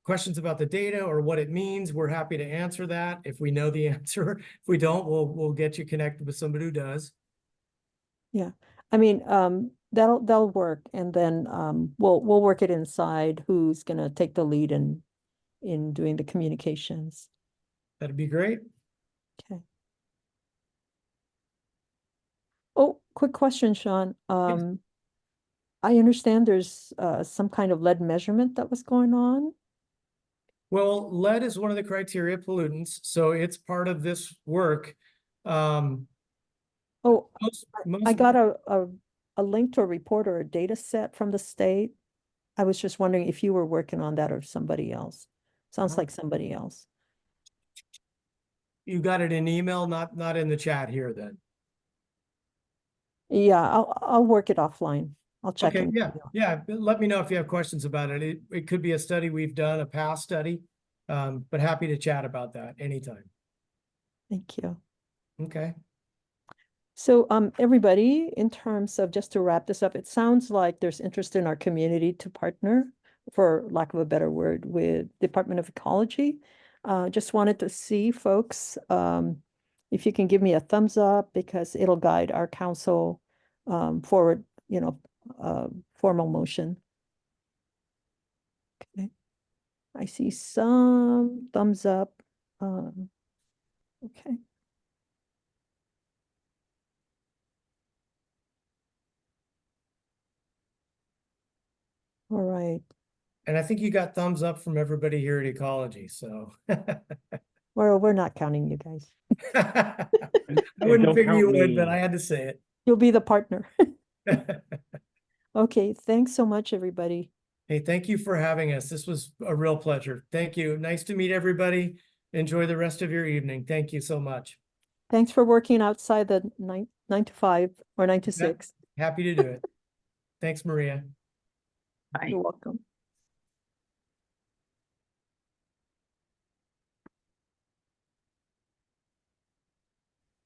questions about the data or what it means, we're happy to answer that. If we know the answer, if we don't, we'll get you connected with somebody who does. Yeah, I mean, that'll work, and then we'll work it inside. Who's gonna take the lead in doing the communications? That'd be great. Okay. Oh, quick question, Sean. I understand there's some kind of lead measurement that was going on. Well, lead is one of the criteria pollutants, so it's part of this work. Oh, Most I got a link to a report or a data set from the state. I was just wondering if you were working on that or somebody else. Sounds like somebody else. You got it in email, not in the chat here then. Yeah, I'll work it offline. I'll check Okay, in. yeah. Let me know if you have questions about it. It could be a study we've done, a past study, but happy to chat about that anytime. Thank you. Okay. So, everybody, in terms of, just to wrap this up, it sounds like there's interest in our community to partner, for lack of a better word, with Department of Ecology. Just wanted to see folks, if you can give me a thumbs up, because it'll guide our council forward, formal motion. Okay. I see some thumbs up. Okay. All right. And I think you got thumbs up from everybody here at Ecology, so. Well, we're not counting you guys. I wouldn't don't figure you count would, but me. I had to say You'll be the partner. it. Okay, thanks so much, everybody. Hey, thank you for having us. This was a real pleasure. Thank you. Nice to meet everybody. Enjoy the rest of your evening. Thank you so much. Thanks for working outside the 9 to 5 or 9 to Yeah. 6. Happy to do it. Thanks, Maria. You're welcome.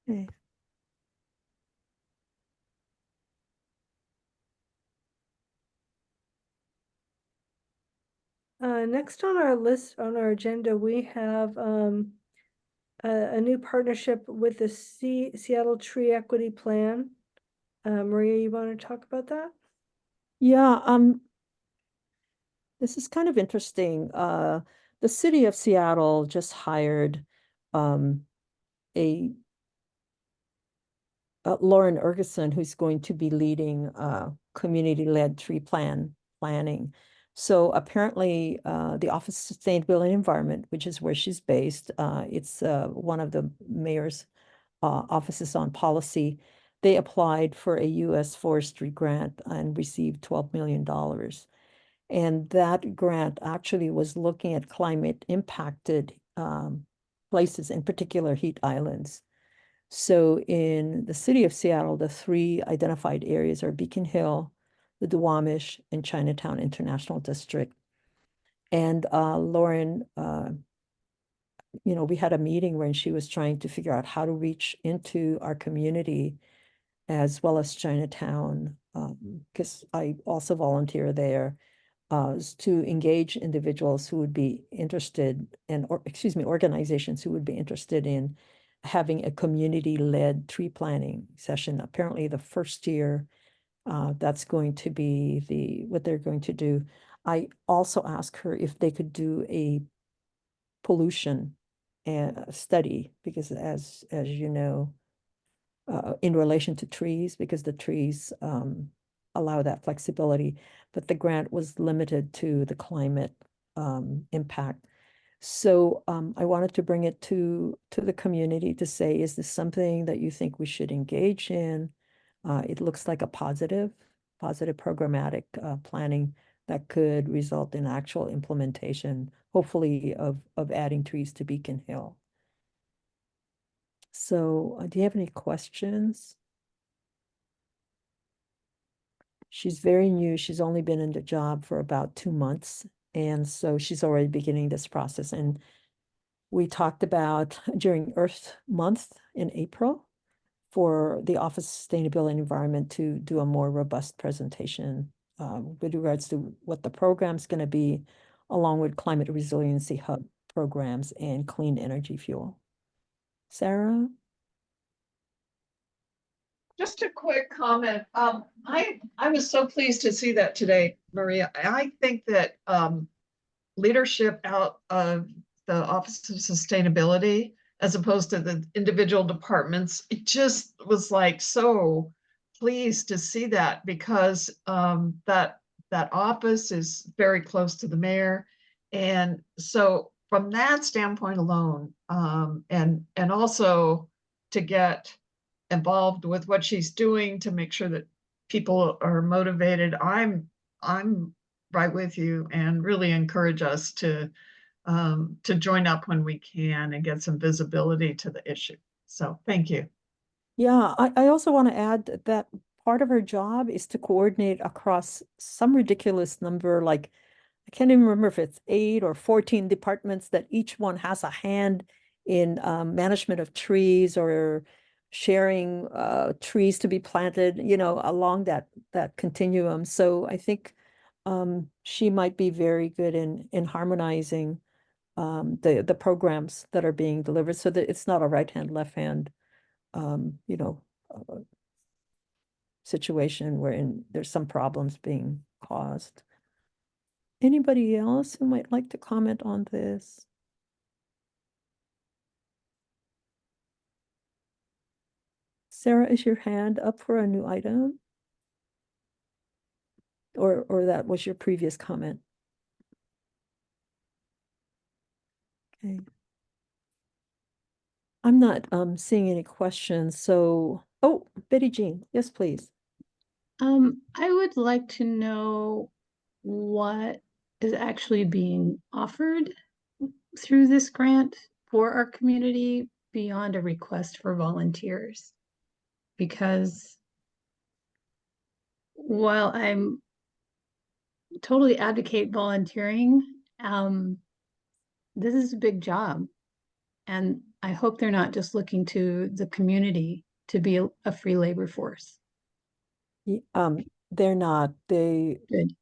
Okay. Next on our list, on our agenda, we have a new partnership with the Seattle Tree Equity Plan. Maria, you want to talk about that? Yeah, this is kind of interesting. The city of Seattle just hired a Lauren Ergeson, who's going to be leading community-led tree planning. So apparently, the Office of Sustainability and Environment, which is where she's based, it's one of the mayor's offices on policy. They applied for a U.S. forestry grant and received $12 million. And that grant actually was looking at climate impacted places, in particular heat islands. So in the city of Seattle, the 3 identified areas are Beacon Hill, the Duwamish, and Chinatown International District. And Lauren, we had a meeting when she was trying to figure out how to reach into our community as well as Chinatown, because I also volunteer there, to engage individuals who would be interested in, or excuse me, organizations who would be interested in having a community-led tree planting session. Apparently the first year, that's going to be what they're going to do. I also asked her if they could do a pollution study, because as you know, in relation to trees, because the trees allow that flexibility, but the grant was limited to the climate impact. So I wanted to bring it to the community to say, is this something that you think we should engage in? It looks like a positive programmatic planning that could result in actual implementation, hopefully of adding trees to Beacon Hill. So do you have any questions? She's very new. She's only been in the job for about 2 months. And so she's already beginning this process. And we talked about during Earth Month in April for the Office of Sustainability and Environment to do a more robust presentation with regards to what the program's going to be, along with climate resiliency hub programs and clean energy fuel. Sarah? Just a quick comment. I was so pleased to see that today, Maria. I think that leadership out of the Office of Sustainability, as opposed to the individual departments, it just was like so pleased to see that, because that office is very close to the mayor. And so from that standpoint alone, and also to get involved with what she's doing to make sure that people are motivated, I'm right with you, and really encourage us to join up when we can and get some visibility to the issue. So thank you. Yeah, I also want to add that part of her job is to coordinate across some ridiculous number, like I can't even remember if it's 8 or 14 departments that each one has a hand in management of trees or sharing trees to be planted, along that continuum. So I think she might be very good in harmonizing the programs that are being delivered, so that it's not a right hand, left hand, uh, situation wherein there's some problems being caused. Anybody else who might like to comment on this? Sarah, is your hand up for a new item? Or that was your previous comment? Okay. I'm not seeing any questions, so, oh, Betty Jean, yes, please. I would like to know what is actually being offered through this grant for our community beyond a request for volunteers. Because while I'm totally advocate volunteering, this is a big job. And I hope they're not just looking to the community to be a free labor force. They're not, Good.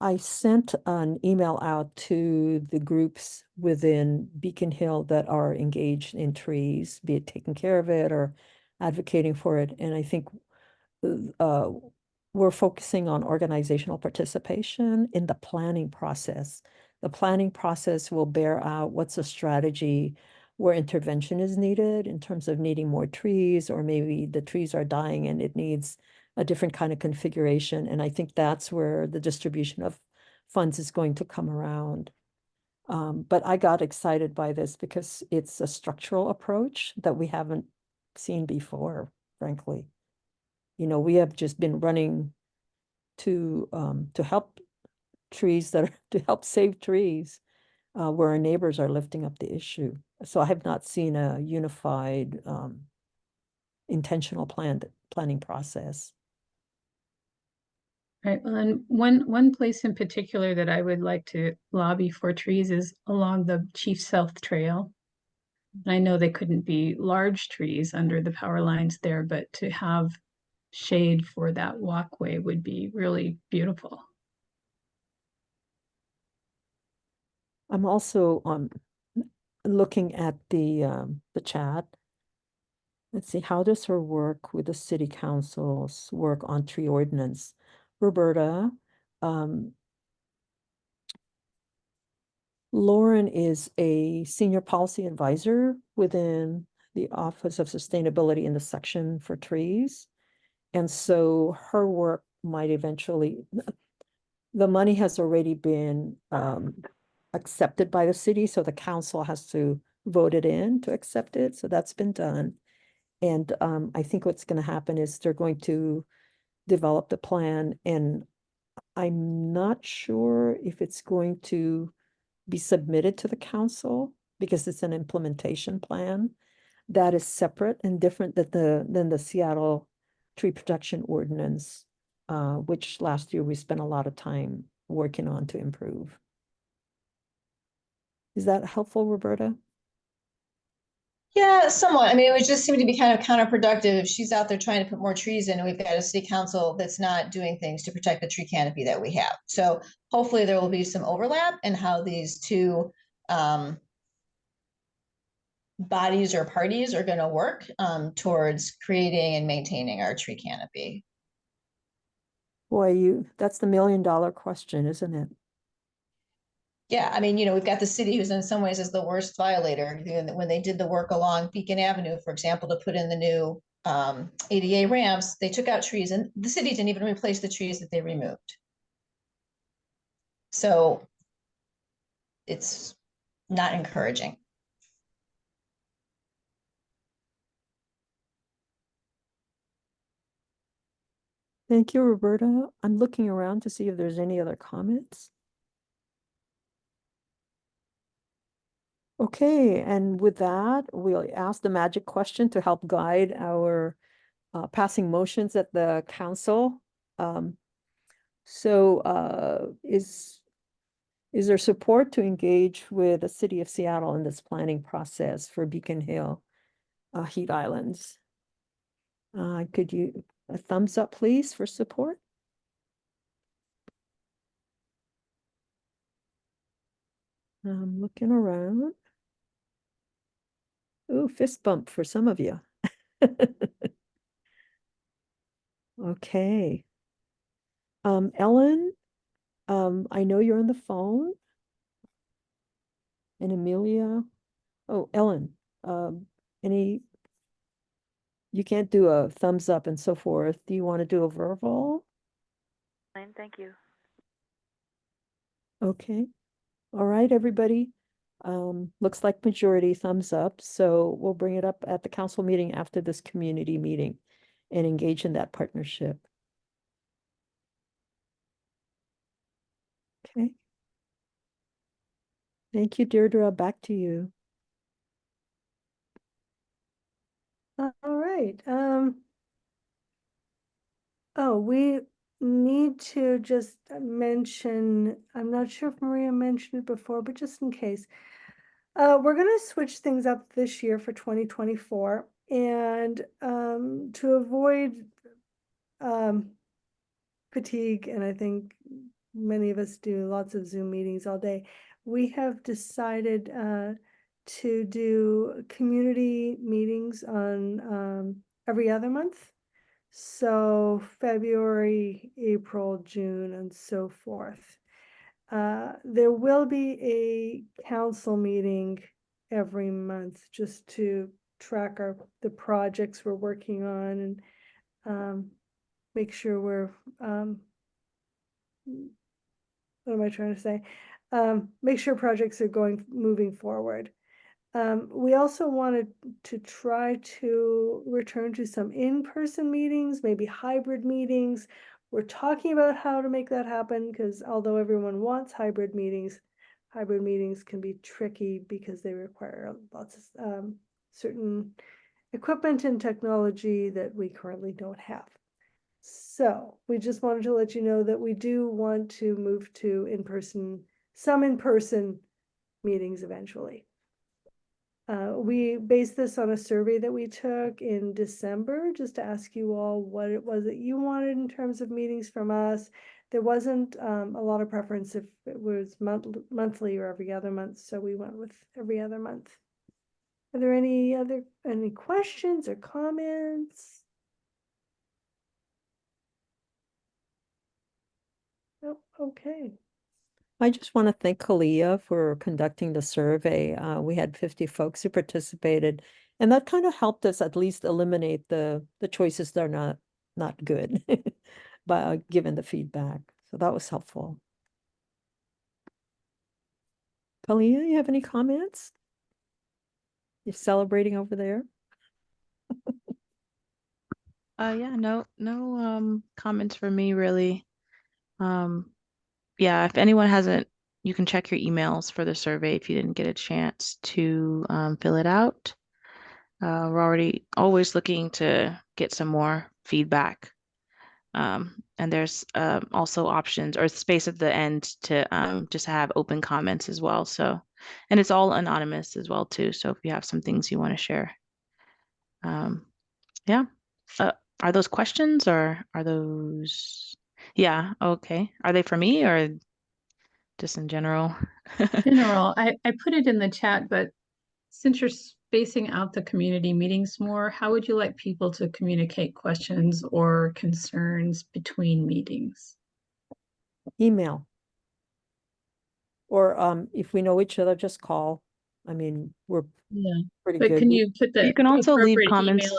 I sent an email out to the groups within Beacon Hill that are engaged in trees, be it taking care of it or advocating for it. And I think uh, we're focusing on organizational participation in the planning process. The planning process will bear out what's a strategy where intervention is needed in terms of needing more trees, or maybe the trees are dying and it needs a different kind of configuration. And I think that's where the distribution of funds is going to come around. But I got excited by this because it's a structural approach that we haven't seen before, frankly. You know, we have just been running to help trees that are to help save trees, where our neighbors are lifting up the issue. So I have not seen a unified intentional planning process. Right. Well, and one place in particular that I would like to lobby for trees is along the Chief South Trail. And I know they couldn't be large trees under the power lines there, but to have shade for that walkway would be really beautiful. I'm also looking at the chat. Let's see, how does her work with the city council's work on tree ordinance? Roberta, Lauren is a senior policy advisor within the Office of Sustainability in the section for trees. And so her work might eventually, the money has already been accepted by the city, so the council has to vote it in to accept it. So that's been done. And I think what's going to happen is they're going to develop the plan, and I'm not sure if it's going to be submitted to the council because it's an implementation plan that is separate and different than the Seattle Tree Protection Ordinance, which last year we spent a lot of time working on to improve. Is that helpful, Roberta? Yeah, somewhat. I mean, it would just seem to be kind of counterproductive. She's out there trying to put more trees in, and we've got a city council that's not doing things to protect the tree canopy that we have. So hopefully there will be some overlap in how these two bodies or parties are going to work towards creating and maintaining our tree canopy. Boy, that's the $1 million question, isn't it? Yeah, I mean, you know, we've got the city who's in some ways is the worst violator. When they did the work along Beacon Avenue, for example, to put in the new ADA ramps, they took out trees, and the city didn't even replace the trees that they removed. So it's not encouraging. Thank you, Roberta. I'm looking around to see if there's any other comments. Okay, and with that, we'll ask the magic question to help guide our passing motions at the council. Is there support to engage with the city of Seattle in this planning process for Beacon Hill heat islands? Could you, a thumbs up, please, for support? I'm looking around. Ooh, fist bump for some of you. Okay. Ellen, I know you're on the phone. And Amelia. Oh, Ellen, any, you can't do a thumbs up and so forth. Do you want to do a verbal? Fine, thank you. Okay. All right, everybody. Looks like majority thumbs up. So we'll bring it up at the council meeting after this community meeting and engage in that partnership. Okay. Thank you, Deirdre. Back to you. All right. Oh, we need to just mention, I'm not sure if Maria mentioned it before, but just in case. We're gonna switch things up this year for 2024, and to avoid fatigue, and I think many of us do lots of Zoom meetings all day, we have decided to do community meetings on every other month. So February, April, June, and so forth. There will be a council meeting every month just to track the projects we're working on and make sure we're what am I trying to say? Make sure projects are moving forward. We also wanted to try to return to some in-person meetings, maybe hybrid meetings. We're talking about how to make that happen because although everyone wants hybrid meetings can be tricky because they require lots of certain equipment and technology that we currently don't have. So we just wanted to let you know that we do want to move to some in-person meetings eventually. We based this on a survey that we took in December, just to ask you all what it was that you wanted in terms of meetings from us. There wasn't a lot of preference if it was monthly or every other month, so we went with every other month. Are there any questions or comments? Oh, okay. I just want to thank Kalia for conducting the survey. We had 50 folks who participated, and that kind of helped us at least eliminate the choices that are not good by given the feedback. So that was helpful. Kalia, you have any comments? You're celebrating over there? Yeah, no comments from me really. Yeah, if anyone hasn't, you can check your emails for the survey if you didn't get a chance to fill it out. We're always looking to get some more feedback. And there's also options or space at the end to just have open comments as well. So, and it's all anonymous as well too. So if you have some things you want to share. Yeah. Are those questions or are those? Yeah, okay. Are they for me or just in general? General, I put it in the chat, but since you're spacing out the community meetings more, how would you like people to communicate questions or concerns between meetings? Email. Or if we know each other, just call. I mean, we're Yeah, pretty but good. can you put You can also leave appropriate comments. email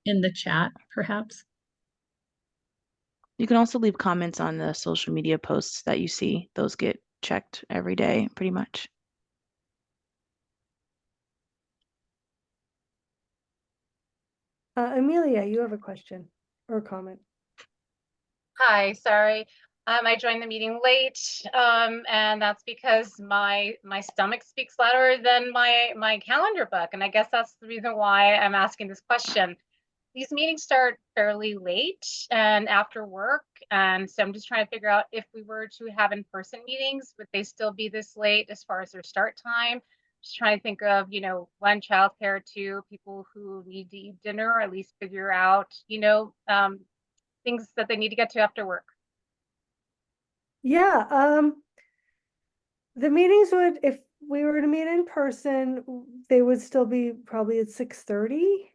in the chat, perhaps? You can also leave comments on the social media posts that you see. Those get checked every day, pretty much. Amelia, you have a question or comment? Hi, sorry. I joined the meeting late, and that's because my stomach speaks louder than my calendar book, and I guess that's the reason why I'm asking this question. These meetings start fairly late and after work, and so I'm just trying to figure out if we were to have in-person meetings, would they still be this late as far as their start time? Just trying to think of, one, childcare, two, people who need to eat dinner, or at least figure out, things that they need to get to after work. Yeah, the meetings would, if we were to meet in person, they would still be probably at 6:30.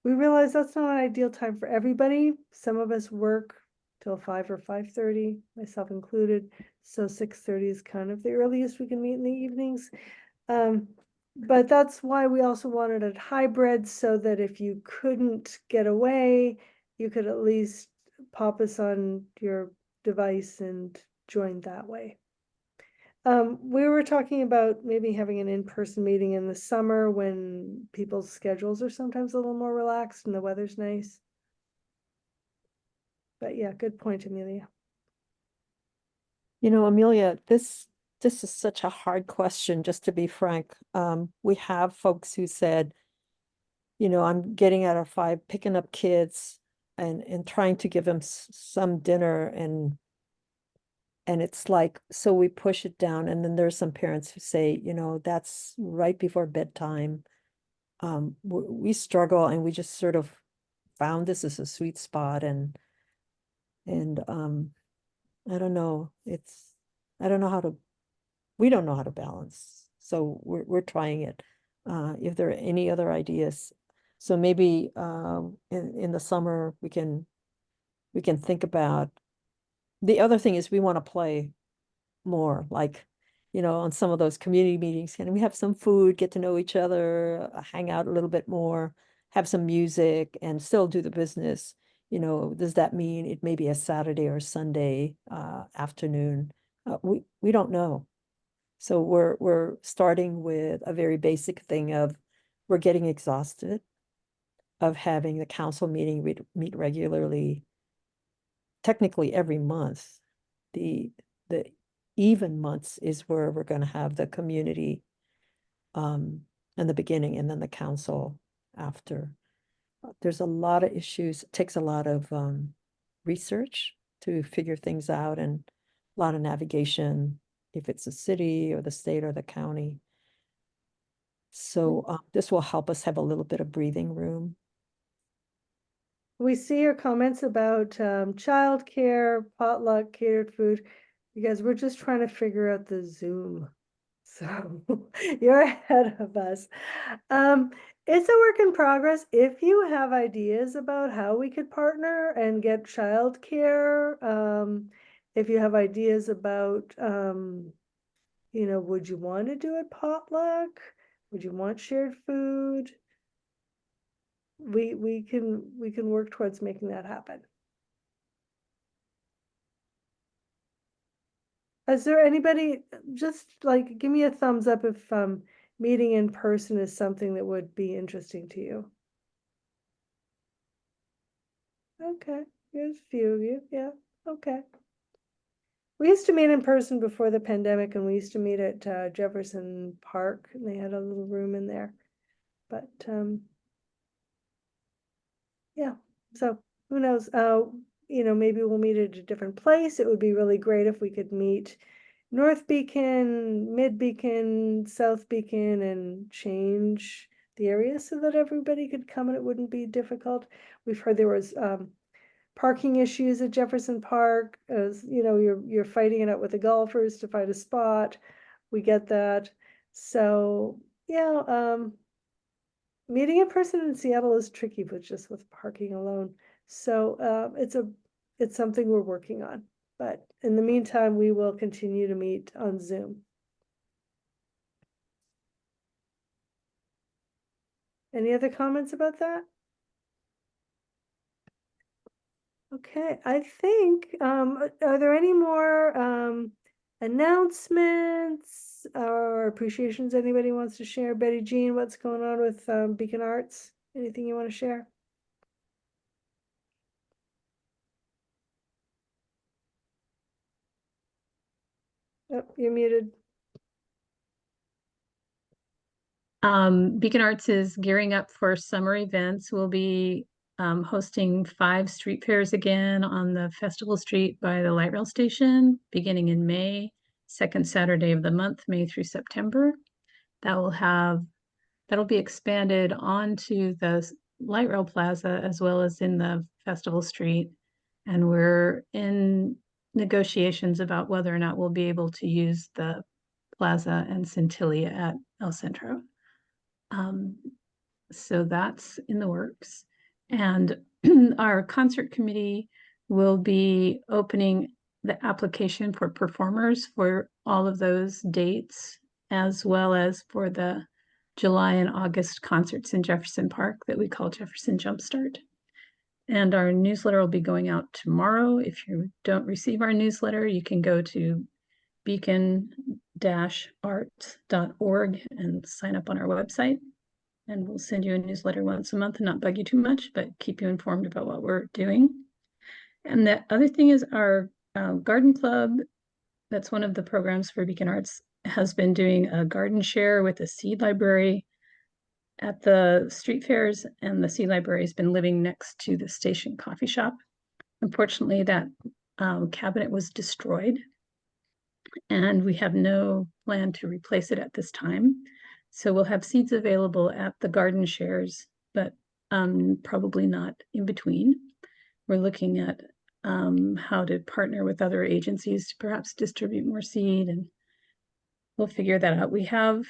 We realize that's not an ideal time for everybody. Some of us work till 5 or 5:30, myself included. So 6:30 is kind of the earliest we can meet in the evenings. But that's why we also wanted it hybrid, so that if you couldn't get away, you could at least pop us on your device and join that way. We were talking about maybe having an in-person meeting in the summer when people's schedules are sometimes a little more relaxed and the weather's nice. But yeah, good point, Amelia. You know, Amelia, this is such a hard question, just to be frank. We have folks who said, you know, I'm getting out of 5, picking up kids and trying to give them some dinner, and it's like, so we push it down. And then there's some parents who say, you know, that's right before bedtime. We struggle, and we just sort of found this as a sweet spot, and I don't know, I don't know how to, we don't know how to balance. So we're trying it. If there are any other ideas, so maybe in the summer we can think about. The other thing is we want to play more, like, you know, on some of those community meetings, can we have some food, get to know each other, hang out a little bit more, have some music, and still do the business. You know, does that mean it may be a Saturday or Sunday afternoon? We don't know. So we're starting with a very basic thing of, we're getting exhausted of having the council meeting. We meet regularly, technically every month. The even months is where we're going to have the community in the beginning, and then the council after. There's a lot of issues. It takes a lot of research to figure things out, and a lot of navigation, if it's the city or the state or the county. So this will help us have a little bit of breathing room. We see your comments about childcare, potluck, catered food. You guys, we're just trying to figure out the Zoom. So you're ahead of us. It's a work in progress. If you have ideas about how we could partner and get childcare, if you have ideas about, you know, would you want to do it potluck? Would you want shared food? We can work towards making that happen. Is there anybody, just like, give me a thumbs up if meeting in person is something that would be interesting to you. Okay, there's a few of you, yeah, okay. We used to meet in person before the pandemic, and we used to meet at Jefferson Park, and they had a little room in there. But yeah, so who knows? You know, maybe we'll meet at a different place. It would be really great if we could meet North Beacon, Mid Beacon, South Beacon, and change the area so that everybody could come and it wouldn't be difficult. We've heard there was parking issues at Jefferson Park, as you know, you're fighting it out with the golfers to find a spot. We get that. So yeah, meeting in person in Seattle is tricky, but just with parking alone. So it's something we're working on. But in the meantime, we will continue to meet on Zoom. Any other comments about that? Okay, I think, are there any more announcements or appreciations anybody wants to share? Betty Jean, what's going on with Beacon Arts? Anything you want to share? Oh, you're muted. Beacon Arts is gearing up for summer events. We'll be hosting 5 street fairs again on the Festival Street by the light rail station, beginning in May, second Saturday of the month, May through September. That'll be expanded onto the light rail plaza as well as in the Festival Street. And we're in negotiations about whether or not we'll be able to use the plaza and Centilla at El Centro. So that's in the works. And our concert committee will be opening the application for performers for all of those dates, as well as for the July and August concerts in Jefferson Park that we call Jefferson Jumpstart. And our newsletter will be going out tomorrow. If you don't receive our newsletter, you can go to beacon-arts.org and sign up on our website. And we'll send you a newsletter once a month and not bug you too much, but keep you informed about what we're doing. And the other thing is our garden club, that's one of the programs for Beacon Arts, has been doing a garden share with a seed library at the street fairs, and the seed library has been living next to the station coffee shop. Unfortunately, that cabinet was destroyed, and we have no plan to replace it at this time. So we'll have seeds available at the garden shares, but probably not in between. We're looking at how to partner with other agencies to perhaps distribute more seed, and we'll figure that out. We have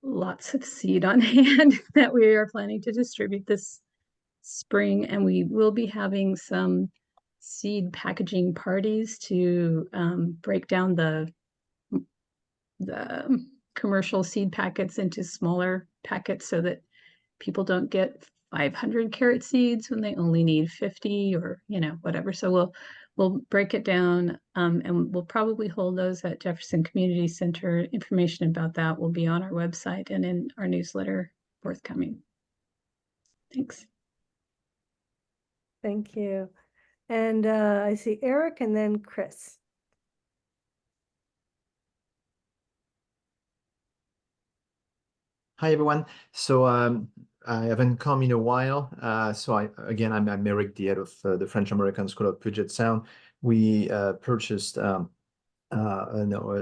lots of seed on hand that we are planning to distribute this spring, and we will be having some seed packaging parties to break down the commercial seed packets into smaller packets so that people don't get 500 carrot seeds when they only need 50 or whatever. So we'll break it down, and we'll probably hold those at Jefferson Community Center. Information about that will be on our website and in our newsletter forthcoming. Thanks. Thank you. And I see Eric and then Chris. Hi, everyone. So I haven't come in a while. I'm Eric, the head of the French American School of Puget Sound. We purchased a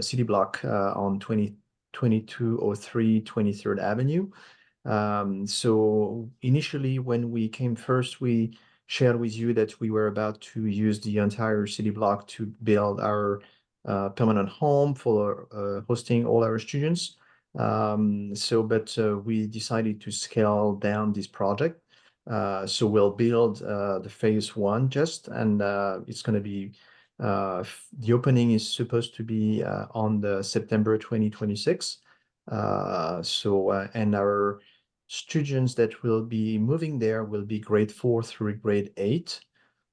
city block on 2203 23rd Avenue. So initially, when we came first, we shared with you that we were about to use the entire city block to build our permanent home for hosting all our students. But we decided to scale down this project. So we'll build the phase 1 and it's going to be the opening is supposed to be on the September 2026. And our students that will be moving there will be grade 4 through grade 8.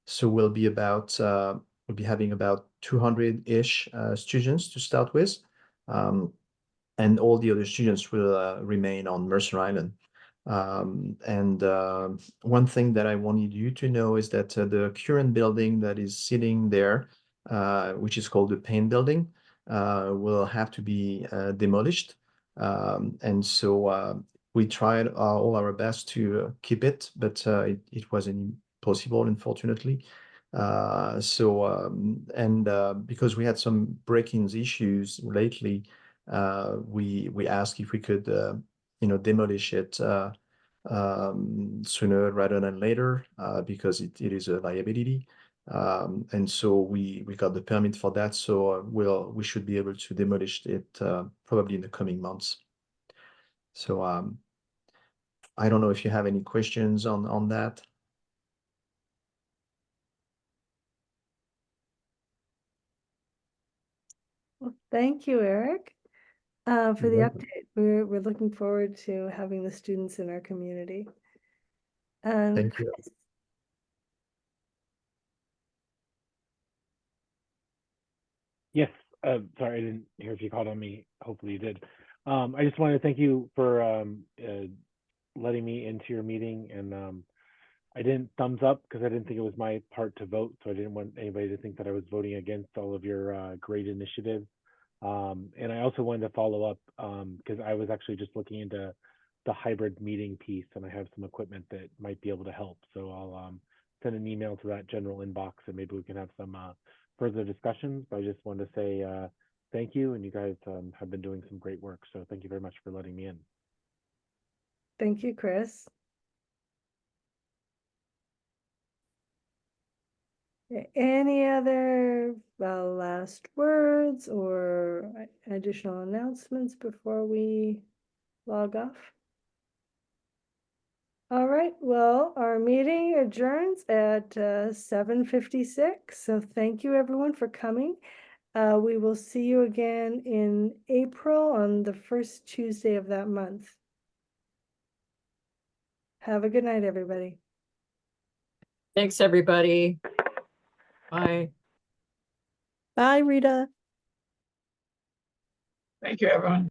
So we'll be having about 200-ish students to start with. And all the other students will remain on Mercer Island. One thing that I wanted you to know is that the current building that is sitting there, which is called the Payne Building, will have to be demolished. We tried all our best to keep it, but it wasn't possible, unfortunately. Because we had some break-ins issues lately, we asked if we could demolish it sooner rather than later, because it is a liability. We got the permit for that, so we should be able to demolish it probably in the coming months. So I don't know if you have any questions on that. Well, thank you, Eric, for the You're welcome. update. We're looking forward to having the students in our community. Thank you. Chris. Yes, sorry, I didn't hear if you called on me. Hopefully you did. I just wanted to thank you for letting me into your meeting, and I didn't thumbs up because I didn't think it was my part to vote, so I didn't want anybody to think that I was voting against all of your great initiatives. And I also wanted to follow up because I was actually just looking into the hybrid meeting piece, and I have some equipment that might be able to help. So I'll send an email to that general inbox, and maybe we can have some further discussions. But I just wanted to say thank you, and you guys have been doing some great work. So thank you very much for letting me in. Thank you, Chris. Any other last words or additional announcements before we log off? All right, well, our meeting adjourns at 7:56. So thank you everyone for coming. We will see you again in April on the first Tuesday of that month. Have a good night, everybody. Thanks, everybody. Bye. Bye, Rita. Thank you, everyone.